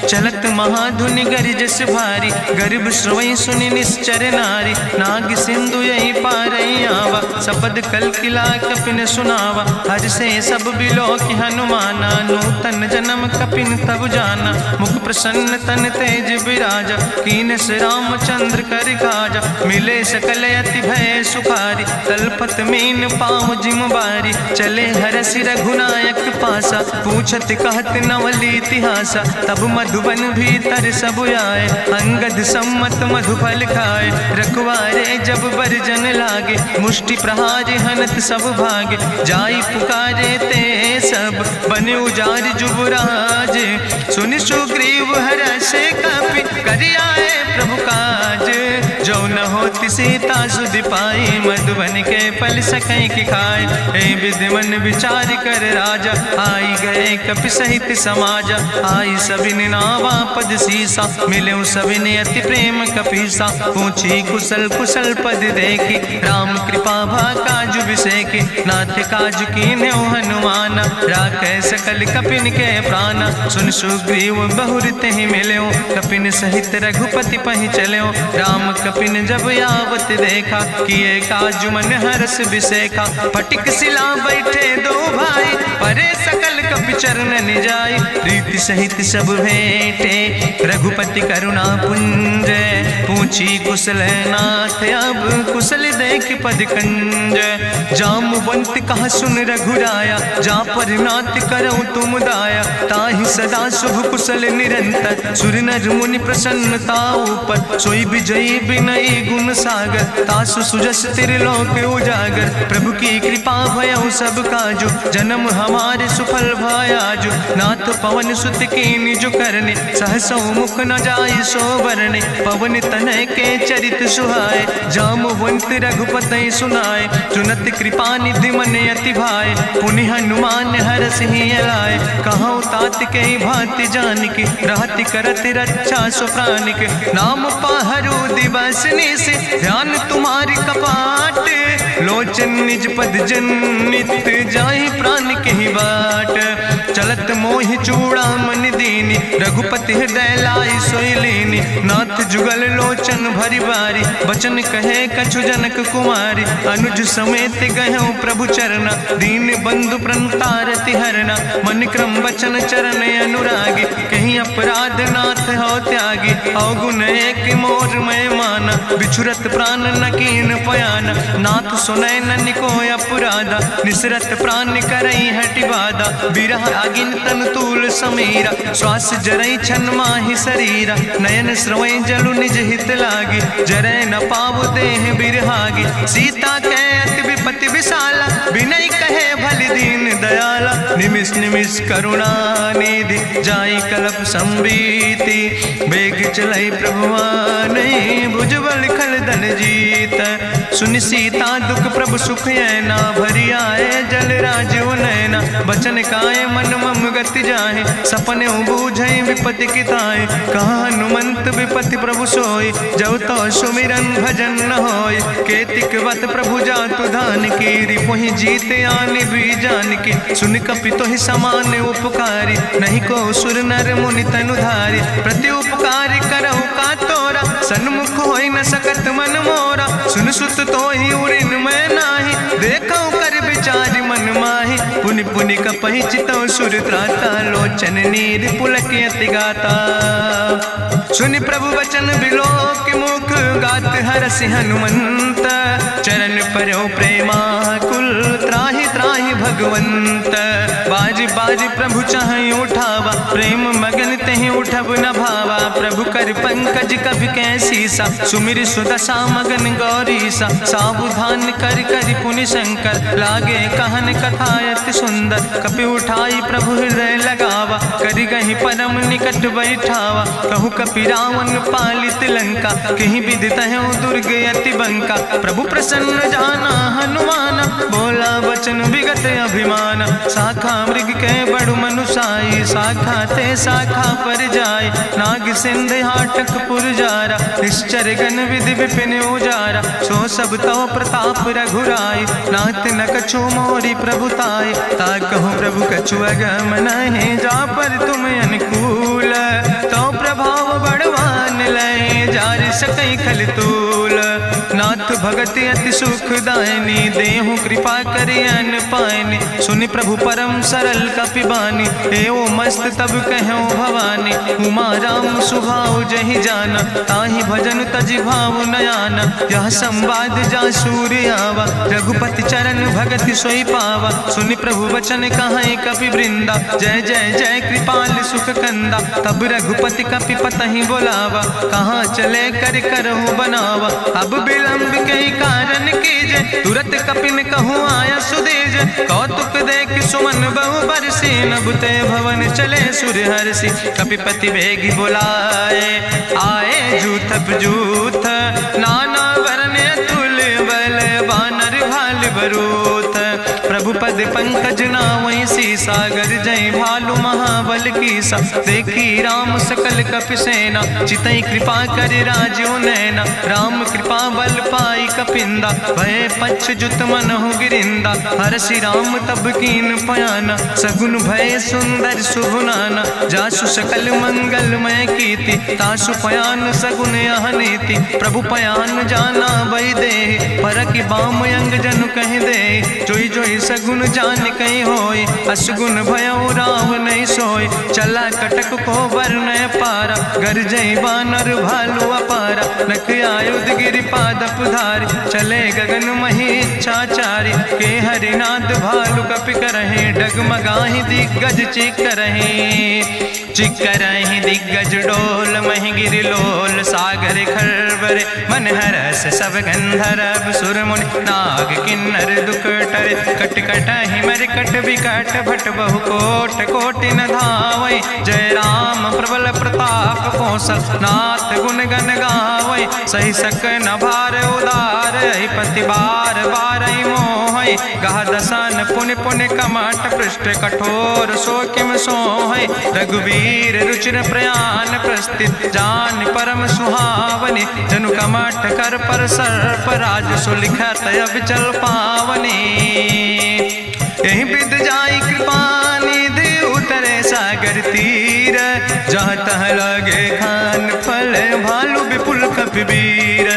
चलत महाधुनि गरिजस भारी, गर्भ श्रवई सुनि निश्चर नारी। नाग सिंधु यही पारई आवा, सपद कल किला कपिन सुनावा। हर से सब बिलो कि हनुमाना, नूतन जन्म कपिन तब जाना। मुख प्रसन्न तन तेज विराजा, कीनस रामचंद्र कर काजा। मिले सकल अति भय सुखारी, तलपत मीन पाँव जिम बारी। चले हरसि रघुनायक पासा, पूछत कहत नवल इतिहासा। तब मधुबन भीतर सब आए, अंगद सम्मत मधुफल खाए। रखवारे जब बरजन लागे, मुष्टि प्रहार हनत सब भागे। जाई पुकारे ते सब, बने उजार जुबराज। सुनि सुग्रीव हरषे कपि, करि आए प्रभु काज। जो न होति सीता सुधि पाई, मधुबन के फल सकै कि खाए। हे विधि मन विचार कर राजा, आई गए कपि सहित समाजा। आई सबिन नावा पद सीसा, मिले सबिन अति प्रेम कपीसा। पूछी कुशल कुशल पद देखी, राम कृपा भा काज विसेखी। नाथ काज कीन्हे हनुमाना, राखै सकल कपिन के प्राणा। सुन सुग्रीव बहुर तेहि मिल्यो, कपिन सहित रघुपति पहि चल्यो। राम कपिन जब आवत देखा, किए काज मन हरस बिसेखा। फटिक सिला बैठे दो भाई, परे सकल कपि कपि चरणन जाय, प्रीति सहित सब भेंटे रघुपति करुणा पुंज। पूछी कुशल नाथ अब कुशल देख पद कंज, जामवंत कहा सुन रघुराया, जा पर नाथ करऊं तुम दाया। ताहि सदा शुभ कुशल निरंतर, सुर नर मुनि प्रसन्नता ऊपर। सोई विजयी विनयी गुण सागर, तासु सुजस त्रिलोक उजागर। प्रभु की कृपा भयउ सब काजु, जन्म हमारे सुफल भयाजु। नाथ पवन सुत की निज करने, सहसो मुख न जाय सो बरने। पवन तनय के चरित सुहाय, जामवंत रघुपति सुनाय। चुनत कृपा निधि मन अति भाय, पुनि हनुमान हरष ही लाय। कहूँ तात के भांति जान के, रहति करत रक्षा सो प्राण के। नाम पाहरु दिवस निस, ध्यान तुम्हारी कपाट। लोचन निज पद जनित, जाहि प्राण के ही बाट। चलत मोहि चूड़ामणि दीनी, रघुपति हृदय लाई सोई लीनी। नाथ जुगल लोचन भरि बारी, बचन कहे कछु जनक कुमारी। अनुज समेत गहु प्रभु चरना, दीन बंधु प्रणतारति हरना। मन क्रम वचन चरण अनुरागी, कहीं अपराध नाथ हो त्यागी। अवगुण एक मोर मैं माना, बिछुरत प्राण न कीन पयाना। नाथ सुनय न को अपराधा, निसरत प्राण करई हटि बाधा। बिरह अगिन तन तूल समीरा, श्वास जरई छन माहि शरीरा। नयन श्रवै जलु निज हित लागी, जरय न पाव देह बिरहागी। सीता के अति विपति विशाला, बिनय कहे भलि दीन दयाला। निमिष निमिष करुणा निधि, जाई कलप संबीति। बेग चलई प्रभुआन, भुजबल खल दन जीत। सुनि सीता दुख प्रभु सुख ऐना, भरी आए जल राज नैना। बचन काए मन मम गति जाहे, सपने बूझे विपति किताए। कहा हनुमंत विपति प्रभु सोई, जब तो सुमिरन भजन न होय। केतिक वत प्रभु जातु धान की, रिपुहि जीत आने भी जान की। सुन कपि तोहि समान उपकारी, नहीं को सुर नर मुनि तनुधारी। प्रति उपकारी करहु का तोरा, सन्मुख होई न सकत मन मोरा। सुन सुत तोहि उरिन मैं नाही, देखौ कर विचार मन माही। पुनि पुनि कपहि चितौ सुर त्राता, लोचन नीर पुलक अति गाता। सुनि प्रभु वचन बिलोक मुख, गात हरसि हनुमंत। चरण परौ प्रेमाकुल, त्राहि त्राहि भगवंत। बाज बाज प्रभु चाहि उठावा, प्रेम मगन तहि उठब न भावा। प्रभु कर पंकज कभि कैसीसा, सुमिर सुदशा मगन गौरीसा। सावधान कर कर पुनि शंकर, लागे कहन कथा अति सुंदर। कपि उठाई प्रभु हृदय लगावा, करि गहि परम निकट बैठावा। कहु कपि रावण पालित लंका, कहीं विधि तहु दुर्ग अति बंका। प्रभु प्रसन्न जाना हनुमाना, बोला वचन विगत अभिमान। शाखा मृग के बड़ु मनुसाई, शाखा ते शाखा पर जाय। नाग सिंध हाटक पुरजारा, निश्चर गण विधि विपिन उजारा। सो सब तव प्रताप रघुराई, नाथ न कछु मोरी प्रभुताई। ताकहु प्रभु कछु अगम नहीं, जा पर तुम अनुकूल। तो प्रभाव बड़वान लय, जार सकई खल तूल। नाथ भगति अति सुखदायनी, देहु कृपा करि अन पायनि। सुनि प्रभु परम सरल कपिबानी, एवं मस्त तब कहूँ भवानी। उमा राम सुभाव जहि जाना, ताहि भजन तजि भाव नयाना। यह संवाद जा सूर्य आवा, रघुपति चरण भगति सोई पावा। सुनि प्रभु वचन कहाई कपि वृंदा, जय जय जय कृपाल सुख कंदा। तब रघुपति कपि पतहि बोलावा, कहाँ चले कर करहु बनावा। अब विलंब के कारण कीजे, तुरत कपिन कहूँ आया सुदेज। कौतुक देख सुमन बहु बरसी, नभते भवन चले सुर हर्षि। कपिपति वेगी बुलाए, आए जूथ जूथ। नाना वर्ण तुल बल, बानर भाल बरूथ। प्रभु पद पंकज नावै सी, सागर जय भालु महाबल कीसा। देखी राम सकल कपि सेना, चितई कृपा कर राजो नैना। राम कृपा बल पाई कपिंदा, भय पक्ष जुत मनहु गिरिंदा। हरषि राम तब कीन पयाना, सगुन भय सुंदर शुभ नाना। जासु सकल मंगलमय कीर्ति, तासु पयान सगुन यह नीति। प्रभु पयान जाना बई दे, परकि बाम अंग जनु कह दे। जोई जोई सगुन जान कहीं होय, असगुन भयो राव नहीं सोय। चला कटक को वर्ण पारा, गरजई बानर भालू अपारा। नख आयुध गिरि पादप धारी, चले गगन मही इच्छाचारी। के हरिनाद भालू कपि करहि, डगमगाहि दिग्गज चिक करहि। चिक करहि दिग्गज डोल, महि गिरि लोल सागर खरबर। मन हरस सब गंधर्व सुर मुनि, नाग किन्नर दुख टरे। कट कटहि मरकट विकट, भट बहु कोट कोटि न धावै। जय राम प्रबल प्रताप कौशल, नाथ गुण गण गावै। सही सक न भार उदार, पति बार बार मोहै। गह दसन पुनि पुनि कमठ, पृष्ठ कठोर सो किम सोहै। रघुवीर रुचिर प्रयाण प्रस्थित, जान परम सुहावनी। जनु कमठ कर पर सर्प, राज सुलिखत अब चल पावनी। यही विद जाई कृपा निधि, उतरे सागर तीर। जहाँ तह लगे खान फल, भालू विपुल कपिवीर।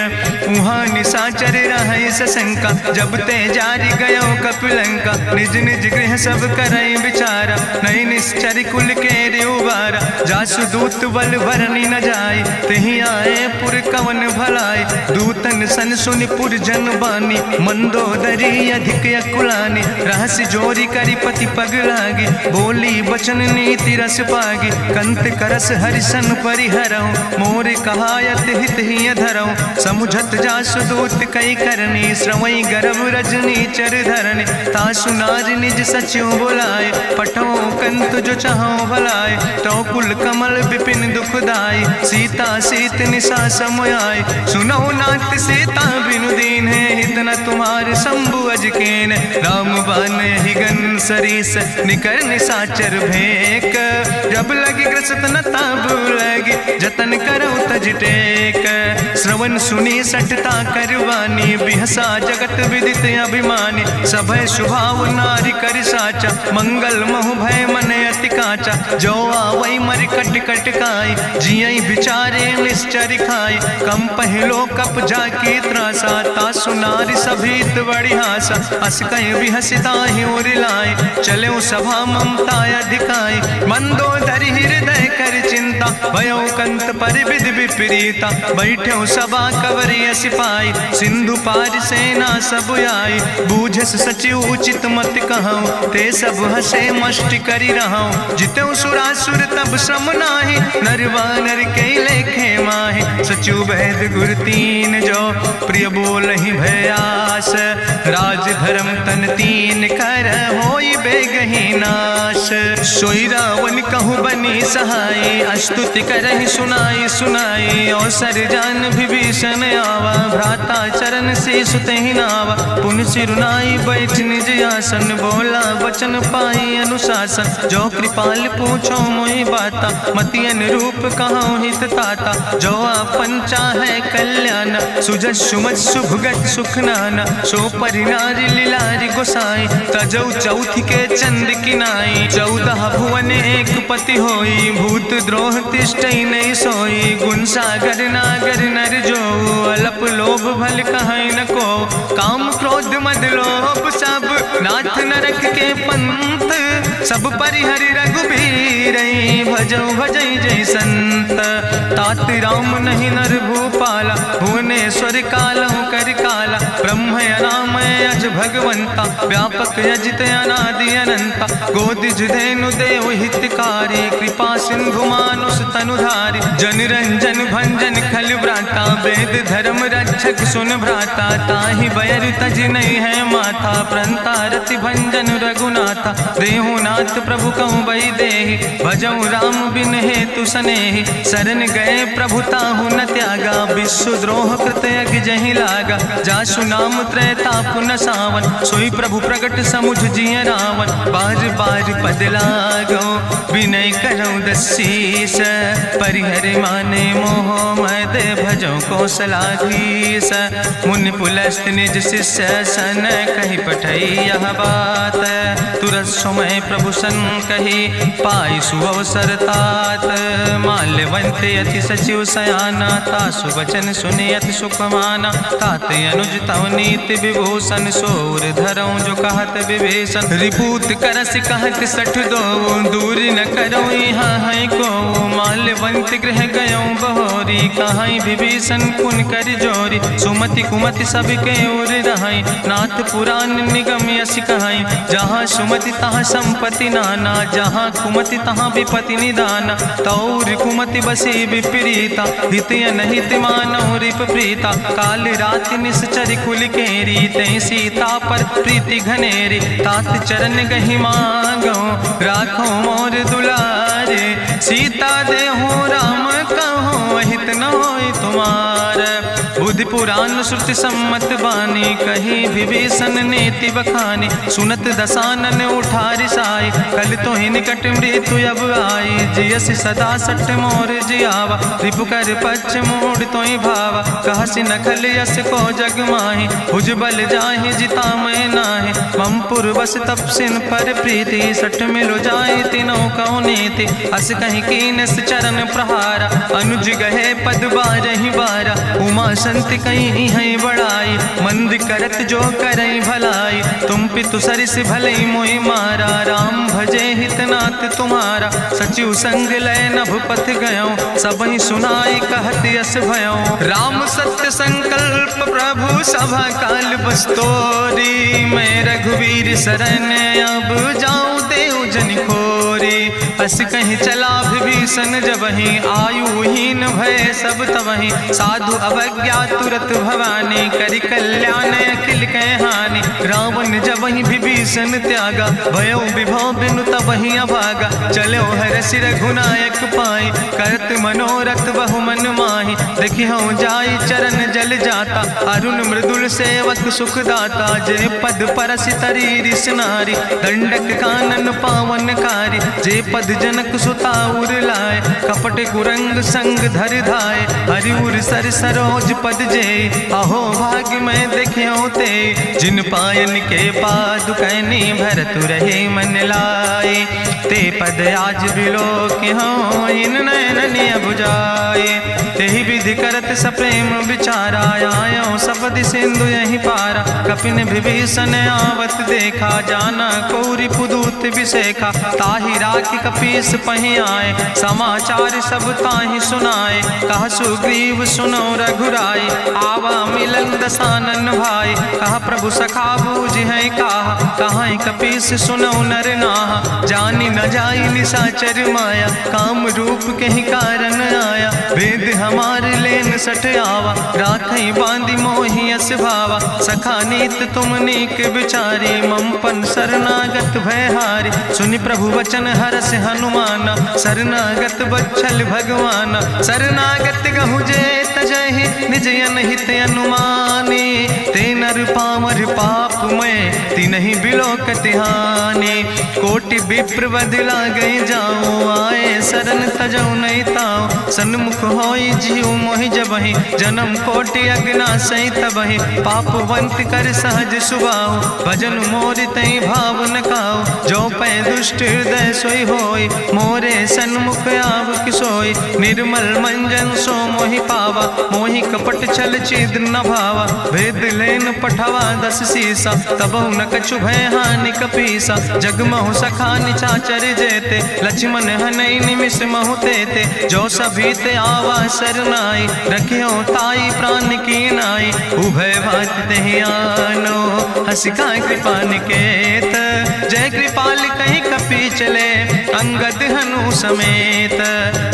उहाँ निशाचर रहै सशंका, जब ते जारी गयो कपिलंका। निज निज गृह सब करई विचारा, नहीं निश्चर कुल के उबारा। जासु दूत बल भरनी न जाय, तेहि आए पुर कवन भलाई। दूतन सन सुनि पुर जन बानी, मंदोदरी अधिक अकुलानी। रहस्य जोरी करि पति पग लागी, बोली बचन नीति रस पागी। कंत करस हरिसन परिहरऊँ, मोर कहायत हित ही धरऊँ। समुझत जासु दूत कई करनी, श्रवई गर्भ रजनी चर धरनी। तासु नार निज सचिव बुलाए, पठो कंत जो चाहो भलाए। तो कुल कमल विपिन दुखदाई, सीता सीत निशा समयाय। सुनो नाथ सीता बिनु दीन है, हित न तुम्हार शंभु अजकेन। राम बान ही गन सरीस, निकर निशाचर भेक। जब लगी ग्रसत न तब लगी, जतन करो तज टेक। श्रवण सुनी सठता करवानी, बिहसा जगत विदित अभिमानी। सभय शुभाव नारी कर साचा, मंगल महु भय मन अति काचा। जो आवै मर कट कट काई, जियई विचारे निश्चर खाई। कम पहलो कप जाकी त्रासा, तासु नारी सभीत बड़ी हासा। अस कहीं बिहसिता ही उरिलाए, चले सभा ममता अधिकाई। मंदोदरी हृदय कर चिंता, भयो कंत पर विधि विपरीता। बैठो सभा कवरिय सिपाही, सिंधु पार सेना सब आई। बूझस सचिव उचित मत कहूँ, ते सब हसे मष्ट करी रहूँ। जितौ सुरासुर तब श्रम नाही, नर वानर के लेखे माहि। सचिव वैद गुर तीन जो, प्रिय बोलहि भयास। राज धर्म तन तीन कर, होई बेगहि नाश। सोई रावण कहूँ बनी सहाय, अस्तुति करहि सुनाई सुनाई। अवसर जान विभीषण आवा, भ्राता चरण से सुतहि नावा। पुन सिरुनाई बैठ निज आसन, बोला वचन पाई अनुशासन। जो कृपाल पूछो मोहि बाता, मति अनुरूप कहूँ हित ताता। जो आपन चाहे कल्याण, सुजस सुमत सुभगत सुख नाना। सो परिनारी लीलारी गोसाई, तजौ चौथ के चंद किनाई। 14 भुवन एक पति होई, भूत द्रोह तिष्ठई नहीं सोई। गुण सागर नागर नर जो, अलप लोभ भल कहीं न को। काम क्रोध मद लोभ सब, नाथ नरक के पंथ। सब परिहरि रघुबीर, भजौ भजई जय संत। तात राम नहीं नर भूपाला, भुवनेश्वर कालहु कर काला। ब्रह्म अनामय अज भगवंता, व्यापक यजित अनादि अनंता। गोदिज धेनु देव हितकारी, कृपा सिंधु मानुष तनुधारी। जन रंजन भंजन खल व्राता, वेद धर्म रक्षक सुन भ्राता। ताहि बैर तज नहीं है माथा, प्रंता रति भंजन रघुनाथा। देहु नाथ प्रभु कहूँ बई देहि, भजऊ राम बिन हेतु सनेहि। शरण गए प्रभु ताहु न त्यागा, विश्व द्रोह कृत यज्ञ जहि लागा। जासु नाम त्रैताप न सावन, सोई प्रभु प्रगट समुझ जिय रावण। बार बार पद लागो, विनय करऊँ दसीस, परिहर माने मोह मद भजो कौशलाधीश। मुनि पुलस्त निज शिष्य सन कही पठई यह बात, तुरत समय प्रभु सन कही पाई सुअवसर तात। माल्यवंत अति सचिव सयाना, तासु वचन सुनि अति सुख माना। तात अनुज तव नीति विभूषण, सोर धरऊँ जो कहत विभीषण। रिपूत करस कहत सठ दो, दूर न करो यहाँ है को। माल्यवंत गृह गयों बहोरी, कहाई विभीषण पुन कर जोरी। सुमति कुमति सबके ओर रहाई, नाथ पुराण निगम यश कहाई। जहाँ सुमति तहाँ संपत्ति नाना, जहाँ कुमति तहाँ विपति निदाना। तौर कुमति बसी विपरीता, हित अनहित मानव रिप प्रीता। काल रात निश्चर कुल केरी, तै सीता पर प्रीति घनेरी। तात चरण गहि मांगो, राखो मोर दुलारे। सीता देहो राम कहो, हित न होय तुम्हार। बुद्धि पुराण श्रुति सम्मत बानी, कही विभीषण नीति बखानी। सुनत दसानन उठारि साई, कल तो ही निकट मृत्यु अब आई। जियस सदा सट मोर जियावा, रिपु कर पक्ष मोड़ तो ही भावा। कहसि नखल यस को जग माहि, भुज बल जाहि जिता मैं नाहि। मम पुरबस तपसिन पर प्रीति, सट मिलो जाय तिनो कौ नीति। अस कहीं कीनस चरण प्रहारा, अनुज गहे पद बारहि बारा। उमा संति कहीं है बड़ाई, मंद करत जो करई भलाई। तुम पितु सरिस भलई मोहि मारा, राम भजे हितनाथ तुम्हारा। सचिव संग लय नभ पथ गयों, सबहि सुनाई कहत यस भयों। राम सत्य संकल्प प्रभु सभा काल बस्तोरी। मैं रघुवीर शरण अब जाऊं देव जन खोरी। अस कहीं चला विभीषण जबहि, आयुहीन भय सब तबहि। साधु अवज्ञा तुरत भवानी, करि कल्याण अखिल कै हानि। रावण जबहि विभीषण त्यागा, भयो विभव बिनु तबहि अभागा। चलो हरषि रघुनायक पाई, करत मनोरथ बहु मन माहि। देखियो जाई चरण जल जाता, अरुण मृदुल सेवक सुख दाता। जे पद परसि तरी रिस नारी, दंडक कानन पावन कारी। जे पद जनक सुता उर लाए, कपट कुरंग संग धर धाय। हरिउर सर सरोज पद जे, अहो भाग्य मैं देखियो ते। जिन पायन के पादुकैनी, भरत रहे मन लाए। ते पद आज बिलो के हों, इन नैन बुझाए। तेहि विधि करत सप्रेम विचारा, आयो सपदि सिंधु यही पारा। कपिन विभीषण आवत देखा, जाना कौरि पुदूत विशेखा। ताहि राखि कपीस पहि आए, समाचार सब ताहि सुनाए। कहा सुग्रीव सुनो रघुराई, आवा मिलन दसानन भाई। कहा प्रभु सखा बूझ है कहा, कहाँ कपीस सुनो नर नाहा। जानी न जाई निशाचर माया, काम रूप के ही कारण आया। वेद हमार लेन सठ आवा, राखई बांधी मोहि यस भावा। सखा नीत तुम नीक विचारी, मम पन शरणागत भयहारी। सुनि प्रभु वचन हरस हनुमाना, शरणागत बच्छल भगवाना। शरणागत गहु जे तजहि, निज अनहित अनुमानी। ते नर पामर पाप में, तिन्हि बिलोकति हानि। कोटि विप्र बदला गई जाऊं, आए शरण तजौ नहीं ताऊं। सन्मुख होई जीव मोहि जबहि, जन्म कोटि अग्ना सही तबहि। पापवंत कर सहज सुभाऊ, भजन मोर तई भाव न काऊ। जो पै दुष्ट हृदय सोई होई, मोरे सन्मुख आव किसोई। निर्मल मंजन सो मोहि पावा, मोहि कपट छल छिद्र न भावा। भेद लेन पठवा दस सीसा, तबहु न कछु भय हानि कपीसा। जगमहु सखा निचाचर जेते, लक्ष्मण हनई निमिष महु तेते। जो सभी ते आवा सरनाई, रखियो ताई प्राण की नाई। उभय भात तेहि आनो, हसिका कृपा निकेत। जय कृपाल कहीं कपी चले, अंगद हनु धनु समेत।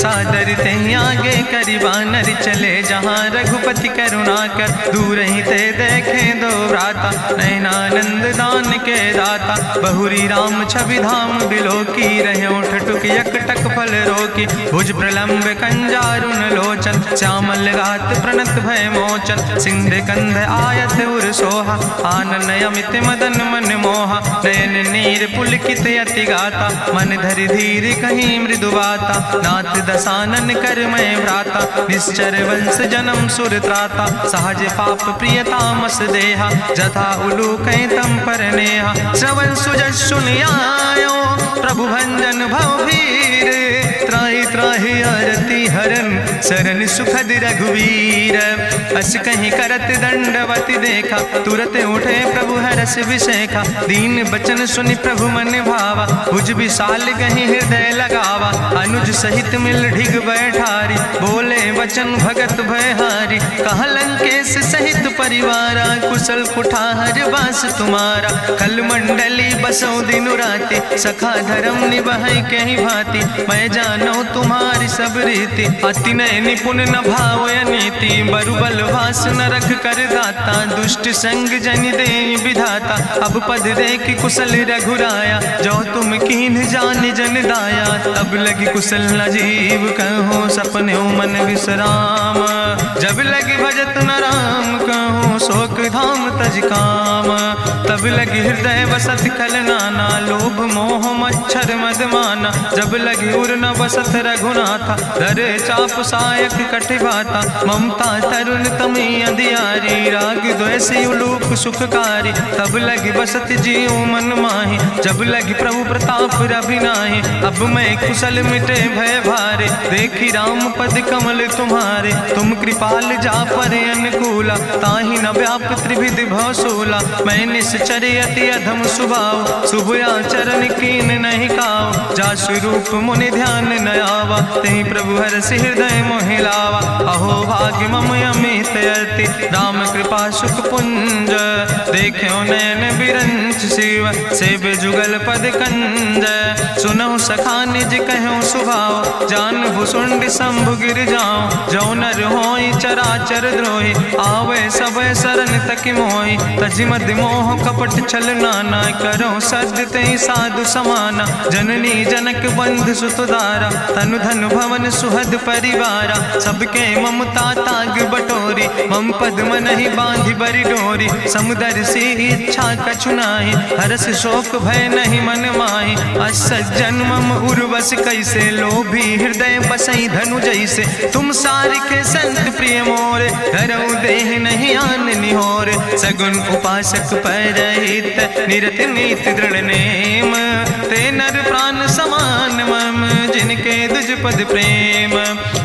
सादर ते आगे करी बानर चले जहाँ रघुपति करुणा कर। दूर ही ते देखे दो भ्राता नयनानंद दान के दाता। बहुरी राम छवि धाम बिलोकी रहे ओठ टुक यकटक फल रोकी। भुज प्रलंब कंजारुन लोचन श्यामल गात प्रणत भय मोचन। सिंध कंध आयत उर सोहा आनन अमित मदन मन मोहा। नयन नीर पुलकित अति गाता मन धरि धीर कहीं मृदु बाता। नाथ दसानन कर मैं भ्राता निश्चर वंश जन्म सुर त्राता। सहज पाप प्रिय तामस देहा जथा उलूक तम पर नेहा। श्रवण सुजस सुनियायो प्रभु भंजन भवभीर। त्राहि त्राहि आरती हरन शरण सुखद रघुवीर। अस कहीं करत दंडवती देखा तुरत उठे प्रभु हरस विशेखा। दीन बचन सुनि प्रभु मन भावा भुज विशाल कहीं हृदय लगावा। अनुज सहित मिल ढिग बैठारी बोले वचन भगत भयहारी। कहा लंकेश सहित परिवारा कुशल कुठार वास तुम्हारा। कल मंडली बसो दिनु राति सखा धर्म निभाई कहीं भांति। मैं जानो तुम्हारी सब रीति अति नय निपुण न भाव नीति। बरुबल भास न रख कर दाता दुष्ट संग जन दे विधाता। अब पद देख कुशल रघुराया जो तुम कीन जान जन दाया। तब लगी कुशल न जीव कहो सपने मन विश्राम। जब लगी भजत न राम कहो शोक धाम तज काम। तब लगी हृदय बसत खल नाना लोभ मोह मच्छर मदमाना। जब लगी उर न बसत रघुनाथा धरे चाप सायक कटिभाता। ममता तरुण तमी अंधियारी राग द्वेषी उलूक सुखकारी। तब लगी बसत जीव मन माही जब लगी प्रभु प्रताप रभिनाही। अब मैं कुशल मिटे भय भारे देखी राम पद कमल तुम्हारे। तुम कृपाल जा पर अनुकूला ताहि न व्याप त्रिविध भवसूला। मैं निश्चर अति अधम सुभाव शुभ आचरण कीन नहीं काव। जा स्वरूप मुनि ध्यान न आवा तेहि प्रभु हरसि हृदय मोहि लावा। अहो भाग्य मम अमित अति राम कृपा सुख पुंज। देख्यो नयन बिरंच शिव सेव जुगल पद कंज। सुनहु सखा निज कहूँ सुभाव जान भुसुंड शंभु गिर जाऊं। जो नर होई चराचर द्रोही आवे सब शरण तक मोहि। तजि मद मोह कपट छल नाना करो सद्य ते साधु समाना। जननी जनक बंधु सुतदारा तनु धन भवन सुहद परिवारा। सबके ममता ताग बटोरी मम पद मनहि बांधि बरि डोरी। समुदर सी इच्छा कछु नाही हरस शोक भय नहीं मन माही। असज्जन मम उर्वश कैसे लोभी हृदय बसई धनु जैसे। तुम सारिखे संत प्रिय मोरे धरऊ देह नहीं आन निहोर। सगुन उपासक परहित निरत नीत दृढ़ नेम। ते नर प्राण समान मम जिनके दुज पद प्रेम।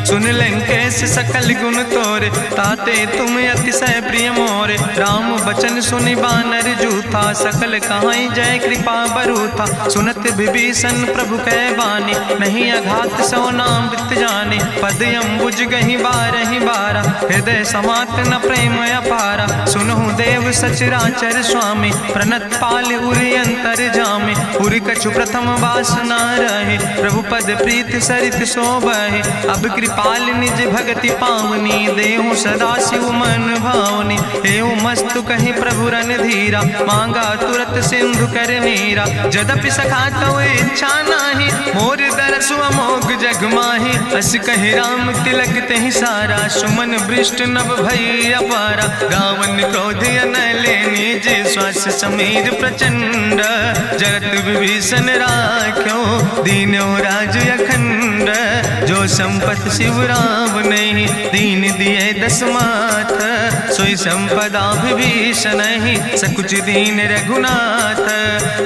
सुन लंकेश सकल गुण तोरे ताते तुम अतिशय प्रिय मोरे। राम बचन सुनि बानर जूथा सकल कहाई जय कृपा बरूथा। सुनत विभीषण प्रभु कै बानी नहीं अघात सो नाम वित जानी। पद अम्बुज गहि बारहि बारा हृदय समात न प्रेम अपारा। सुनहु देव सचराचर स्वामी प्रणत पाल उरि अंतर जामी। उरि कछु प्रथम वासना रहे प्रभु पद प्रीत सरित शोभहि। अब कृपाल निज भगति पावनी देहु सदा शिव मन भावनी। एवं मस्तु कहि प्रभु रन धीरा मांगा तुरत सिंधु कर नीरा। जदपि सखा तो इच्छा नाही मोर दरसु अमोघ जग माही। अस कहि राम तिलक तेहि सारा सुमन वृष्ट नभ भई अपारा। गावन क्रोध अनले निज श्वास समीर प्रचंड। जगत विभीषण राख्यो दीनो राज अखंड। जो संपत शिव राम नहीं दीन दिए दस माथ। सोई संपदा विभीषण सकुच दीन रघुनाथ।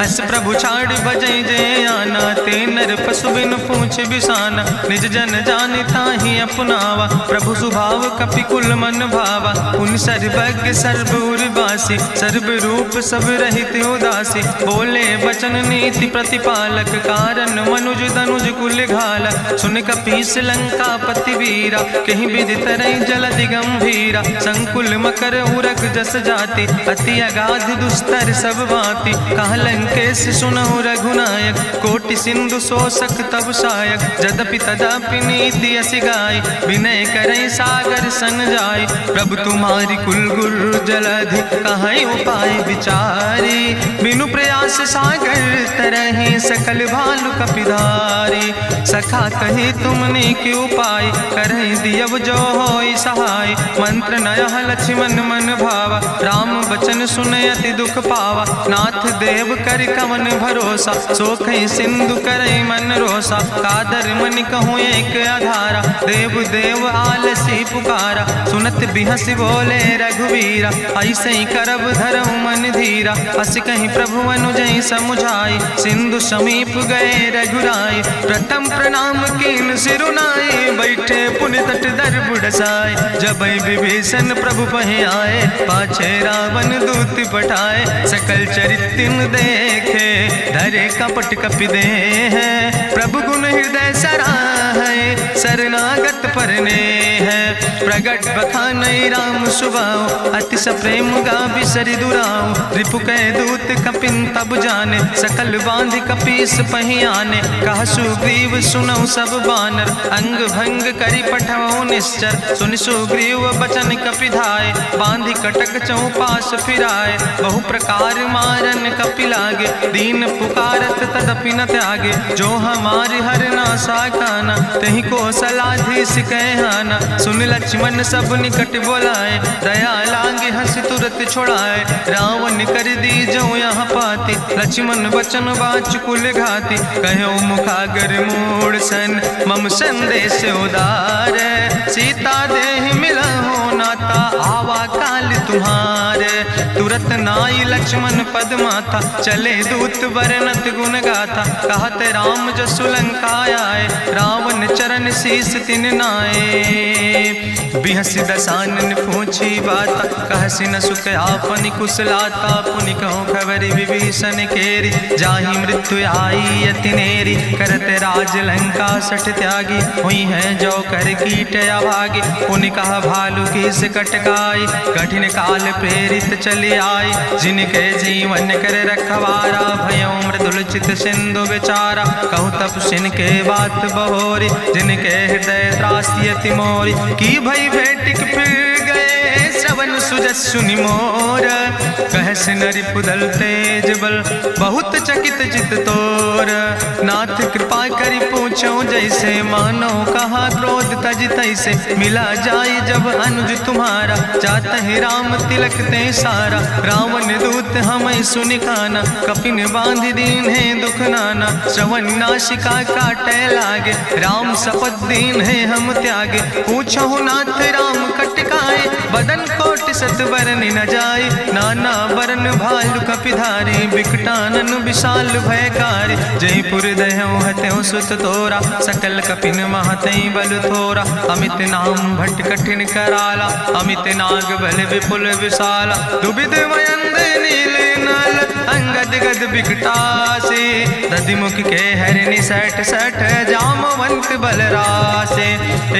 अस प्रभु छाड़ बजै जय आना ते नर पशु बिन पूछ बिसाना। निज जन जानि ताहि अपनावा प्रभु स्वभाव कपि कुल मन भावा। पुन सर्वज्ञ सर्व उर्वासी सर्व रूप सब रहित उदासी। बोले बचन नीति प्रतिपालक कारण मनुज तनुज कुल घाला। सुन कपीस लंका पति वीरा कहीं विधि तरई जलधि गंभीरा। संकुल मकर उरग जस जाति अति अगाध दुस्तर सब भांति। कहा लंकेश सुनहु रघुनायक कोटि सिंधु शोषक सक तब सायक, जदपि तदपि नीति अस गाय, विनय करई सागर सन जाय। प्रभु तुम्हारी कुल गुरु जलधि, कहीं उपाय विचारी, बिनु प्रयास सागर तरहि सकल भालु कपिधारी। सखा कही तुमने के उपाय, करहि दियव जो होई सहाय। मंत्र नयह लक्ष्मण मन भावा, राम बचन सुनय अति दुख पावा। नाथ देव कर कवन भरोसा, सोखई सिंधु करई मन रोसा। कादर मन कहूँ एक आधारा, देव देव आलसी पुकारा। सुनत बिहस बोले रघुवीरा, ऐसे ही करब धरम मन धीरा। अस कहीं प्रभु अनुजय समुझाई, सिंधु समीप गए रघुराई। प्रथम प्रणाम कीन सिरुनाई, बैठे पुनि तट दर बुढ़साए। जब विभीषण प्रभु पहे आए, पाछे रावण दूत पठाए। सकल चरित्र देखे, धरे कपट कपि दे है। प्रभु गुण हृदय सराहै, शरणागत परने है। प्रगट बखानई राम सुभाव, अति सप्रेम गा बिसरि दुराव। रिपु कह दूत कपिन तब जाने, सकल बांध कपीस पहियाने। कह सुग्रीव सुनौ सब बानर, अंग भंग करि पठवौ निश्चर। सुनि सुग्रीव बचन कपिधाय, बांधि कटक चौपास फिराए। बहु प्रकार मारन कपि लागे, दीन पुकारत तदपि न त्यागे। जो हमारि हर नासा काना, तहि को सलाधीस कहना। सुन लक्ष्मण सब निकट बोलाए, दया लागे हंस तुरत छोड़ाए। रावण कर दी जो यहाँ पाती, लक्ष्मण बचन बाच कुल घाती। कहो मुखागर मोड़ सन, मम संदेश उदार। सीता देह मिला हो नाता, आवा काल तुम्हारे। तुरत नाई लक्ष्मण पद माथा, चले दूत वर्णत गुण गाथा। कहत राम जसु लंका आए, रावण चरण शीस तिन नाए। बिहस दसानन पूछी बाता, कहसि न सुख आपन कुशलाता। पुनि कहूँ खबर विभीषण केरी, जाहि मृत्यु आई अति नेरी। करत राज लंका सठ त्यागी, हुई है जो कर कीट अभागी। पुनि कहा भालू किस कटकाई, कठिन काल प्रेरित चले आई। जिनके जीवन कर रखवारा, भयो मृदुल चित सिंधु बेचारा। कहूँ तप सिन के बात बहोरी, जिनके हृदय त्रासी अति मोरी। की भई भेटिक फिर गए, श्रवण सुजस सुनि मोर। कहस नरि पुदल तेज बल, बहुत चकित चित तोर। नाथ कृपा करि पूछो जैसे, मानो कहा क्रोध तज तैसे। मिला जाई जब अनुज तुम्हारा, जातहि राम तिलक ते सारा। रावण दूत हमें सुनि काना, कपिन बांध दीन है दुख नाना। श्रवण नासिका काटे लागे, राम शपथ दीन है हम त्यागे। पूछो नाथ राम कटकाए, बदन कोटि सत बरन न जाए। नाना बरन भालु कपिधारी, बिकटानन विशाल भयकारी। जयपुर दह्यों हत्यों सुत तोरा, सकल कपिन महतई बल थोरा। अमित नाम भट्ट कठिन कराला, अमित नाग बल विपुल विशाला। दुबिध मयंद नील नल, अंगद गद बिकटासे। दधिमुख के हरिणि सठ सठ, जामवंत बलरासे।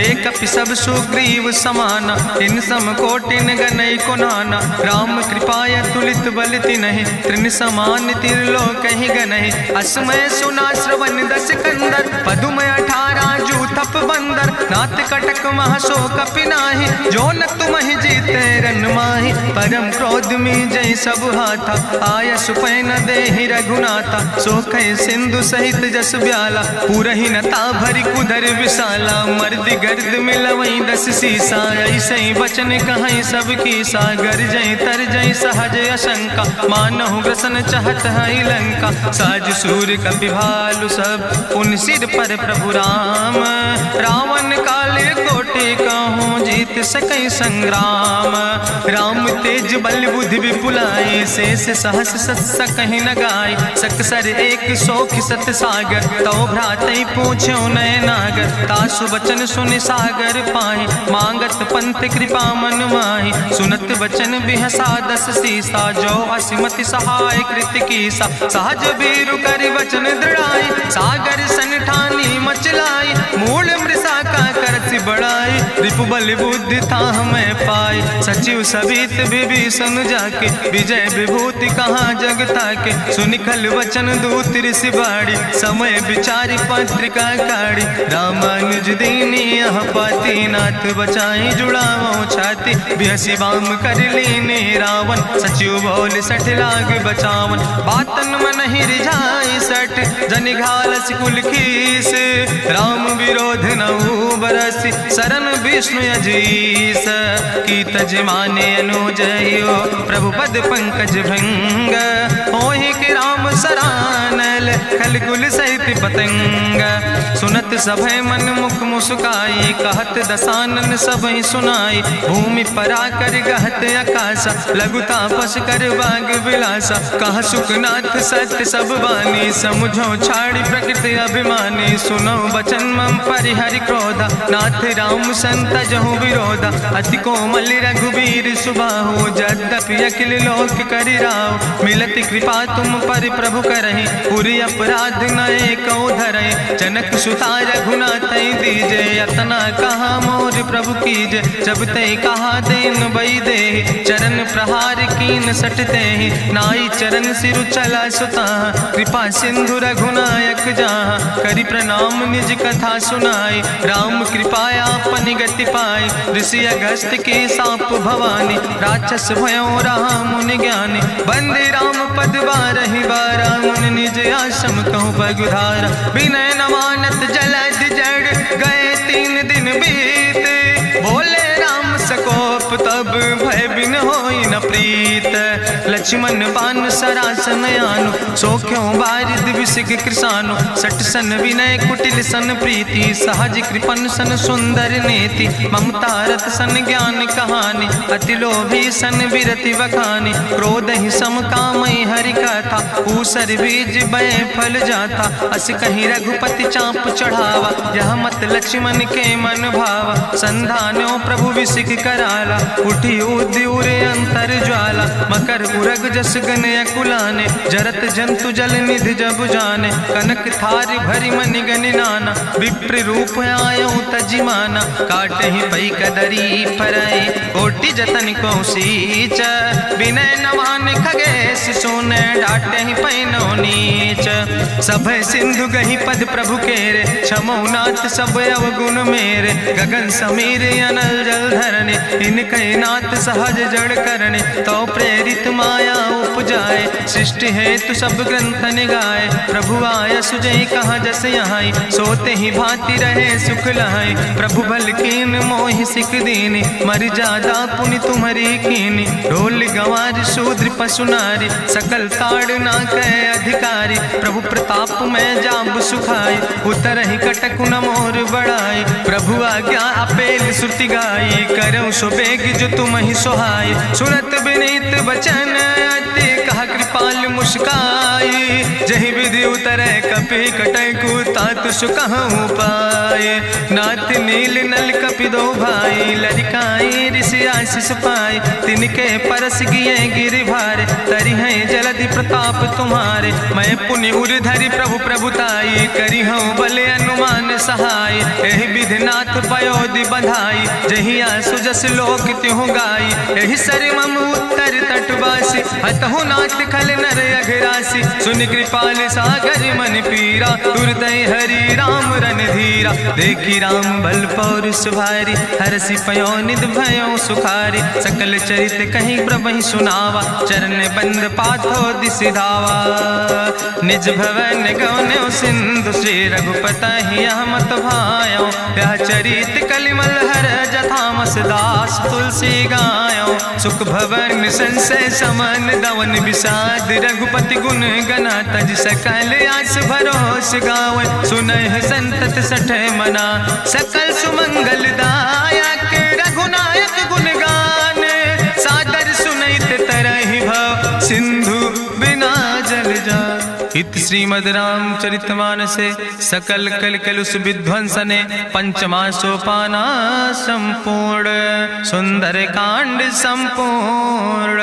एक कपि सब सुग्रीव समाना, इन सम कोटिन गनई को नाना। राम कृपाय तुलित बल तिनहि, त्रिन समान तिरलोक ही गनहि। असमय सुना श्रवण दस कंदर, पदुमय 18 जू थप बंदर। नाथ कटक महसो कपि नाही, जो न तुमहि जीते रन माही। परम क्रोध में जय सब हाथा, आय सुपै न देहि रघुनाथा। सोखै सिंधु सहित जस ब्याला, पूरहि नता भरि कुधर विशाला। मर्द गर्द मिलवई 10 सीसा, ऐसे बचन कहीं सब कीसा। गरजई तरजई सहज अशंका, मानहु ग्रसन चाहत है लंका। साज सूर कपि भालु सब, उन सिर पर प्रभु राम। रावण काले कोटि कहूँ, जीत सकई संग्राम। राम तेज बल बुद्धि विपुलाई, शेष सहस सत सकहि न गाय। सकसर एक सोख सत सागर, तो भ्रातई पूछो नय नागर। तासु बचन सुनि सागर पाहि, मांगत पंथ कृपा मन माहि। सुनत बचन बिहसा 10 सीसा, जो असिमति सहाय कृत कीसा। सहज बीरु कर वचन दृढ़ाई, सागर सन ठानी मचलाई। मूल मृषा का करसि बड़ाई, रिपु बल बुद्धि था हमें पाई। सचिव सभित विभीषण जाके विजय विभूति कहाँ जगता के। सुनिखल वचन दूत ऋषि बाड़ी समय विचारी पत्रिका काढ़ी। रामानुज दीनी यह पाती नाथ बचाई जुड़ावो छाती। बिहसी बाम कर लीने रावण सचिव बोल सठ लाग बचावन। बातन मन ही रिझाई सठ जन घालस कुल खीस। राम विरोध नऊ बरस शरण विष्णु अजीस। की तज माने अनुजयो प्रभु पद पंकज भृंग। होहि कि राम सरानल खल कुल सहित पतंग। सुनत सभय मन मुख मुस्काई कहत दसानन सबहि सुनाई। भूमि परा कर गहत आकाशा लघु तापस कर बाग विलासा। कह सुखनाथ सत्य सब बानी समुझो छाड़ी प्रकृति अभिमानी। सुनो बचन मम परिहरि क्रोधा नाथ राम संत जहु विरोधा। अति कोमल रघुबीर सुबाहु यद्यपि अखिल लोक करि राव। मिलति कृपा तुम पर प्रभु करहि पुरि अपराध नए कौ धरहि। जनक सुता रघुनाथ दीजे यतना कहा मोर प्रभु कीजे। जब ते कहा देन बई दे चरण प्रहार कीन सटते। नाई चरण सिरु चला सुता कृपा सिंधु रघुनायक जहाँ। करि प्रणाम निज कथा सुनाई राम कृपाया अपनी गति पाई। ऋषि अगस्त की साप भवानी राक्षस भयो रहा मुनि ज्ञानी। बंदे राम पद बारहि बारा मुनि निज आश्रम कहूँ पगुधारा। विनय नवानत जलद जड़ गए 3 दिन बीते। बोले राम सकोप तब भय बिन होई न प्रीत। लक्ष्मण बान सरासन आनु सो क्यों बारिद विसिग कृसानु। सठ सन विनय कुटिल सन प्रीति सहज कृपन सन सुंदर नीति। ममता रत सन ज्ञान कहानी अति लोभी सन विरति बखानी। क्रोध ही सम कामई हरि कथा ऊसर बीज बय फल जाता। अस कहीं रघुपति चाप चढ़ावा यह मत लक्ष्मण के मन भावा। संधानो प्रभु विसिक कराला उठी उद्यूरे अंतर ज्वाला। मकर उरग जस गन अकुलाने जरत जंतु जल निधि जब जाने। कनक थारी भरी मनि गनि नाना विप्र रूप आयो तजिमाना। काटे ही पई कदरी फरई कोटि जतन को सींच। विनय नवान खगेश सोने डाटे ही पैनो नीच। सभय सिंधु गही पद प्रभु केरे क्षमो नाथ सब अवगुण मेरे। गगन समीर अनल जल धरने इनके नाथ सहज जड़ करने। तो प्रेरित माया उपजाए सृष्टि हेतु सब ग्रंथ निगाए। प्रभु आय सुजय कहाँ जस यहाँ सोते ही भांति रहे सुख लहाई। प्रभु भल कीन मोहि सिख दीनी मर जादा पुनि तुम्हारी कीनी। ढोल गंवार शूद्र पशु नारी सकल ताड़ ना कह अधिकारी। प्रभु प्रताप में जाब सुखाई उतर ही कटक न मोर बढ़ाई। प्रभु आज्ञा अपेल श्रुति गाई करऊँ सो बेग जो तुम ही सोहाई। सुरत विनीत वचन अति कहा कृपाल मुस्काई। जही विधि उतरे कपि कटकु तात सुकहूँ पाए। नाथ नील नल कपि दो भाई लरिकाई ऋषि आशीष पाए। तिनके परस गिए गिरि भारे तरि है जलधि प्रताप तुम्हारे। मैं पुण्य उर धरि प्रभु प्रभुताई करी हूँ बले अनुमान सहाय। एहि विधि नाथ पयोधि बधाई जही आसु जस लोक त्यों गाई। एहि सर मम उत्तर तटवासी हतहु नाथ खल नर अघरासी। सुन कृपाल सागर मन पीरा तुरत हरि राम रन धीरा। देखी राम बल पौरुष भारी हरसि पयो निध भयो सुखारी। सकल चरित कहीं प्रभु सुनावा चरण बंद पाथो दिसि धावा। निज भवन गौन्यो सिंधु श्री रघुपति मत भायो। यह चरित कलिमल हर जथामस दास तुलसी गायो। सुख भवन संशय समन दवन विषाद रघुपति गुण गना तज सकल आस भरोस गावन। सुनह संतत सठ मना सकल सुमंगल दायक। रघुनायक गुण गान सादर सुनैत तरहि भव सिंधु बिना जल जा। इत श्रीमद् रामचरितमानसे सकल कल कलुष विध्वंसने पंचमा सोपाना संपूर्ण। सुंदर कांड संपूर्ण।